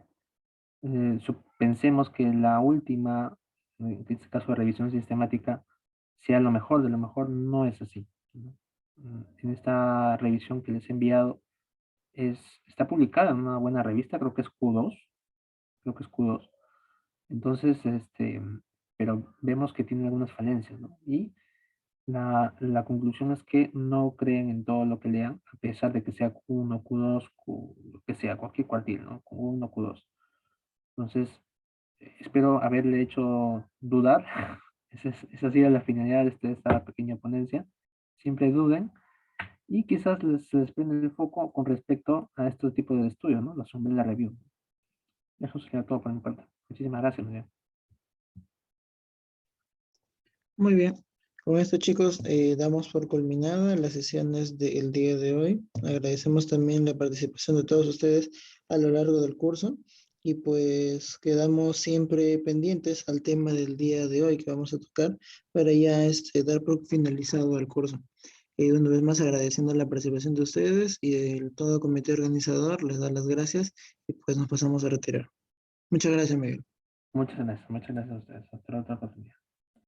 pensemos que la última, en este caso de revisión sistemática, sea lo mejor de lo mejor, no es así, ¿no? En esta revisión que les he enviado, está publicada en una buena revista, creo que es Q2. Entonces, pero vemos que tiene algunas falencias, ¿no? Y la conclusión es que no creen en todo lo que lean, a pesar de que sea Q1, Q2, lo que sea, cualquier cuartil, ¿no? Q1, Q2. Entonces, espero haberle hecho dudar. Esa ha sido la finalidad de esta pequeña ponencia. Siempre duden y quizás se les prende el foco con respecto a estos tipos de estudios, ¿no? La Umbrella Review. Eso sería todo por mi parte. Muchísimas gracias, Miguel. Muy bien. Con esto, chicos, damos por culminada las sesiones del día de hoy. Agradecemos también la participación de todos ustedes a lo largo del curso y pues quedamos siempre pendientes al tema del día de hoy que vamos a tocar para ya dar por finalizado el curso. Una vez más agradeciendo la participación de ustedes y el todo comité organizador les da las gracias y pues nos pasamos a retirar. Muchas gracias, Miguel. Muchas gracias a ustedes. Hasta la otra oportunidad.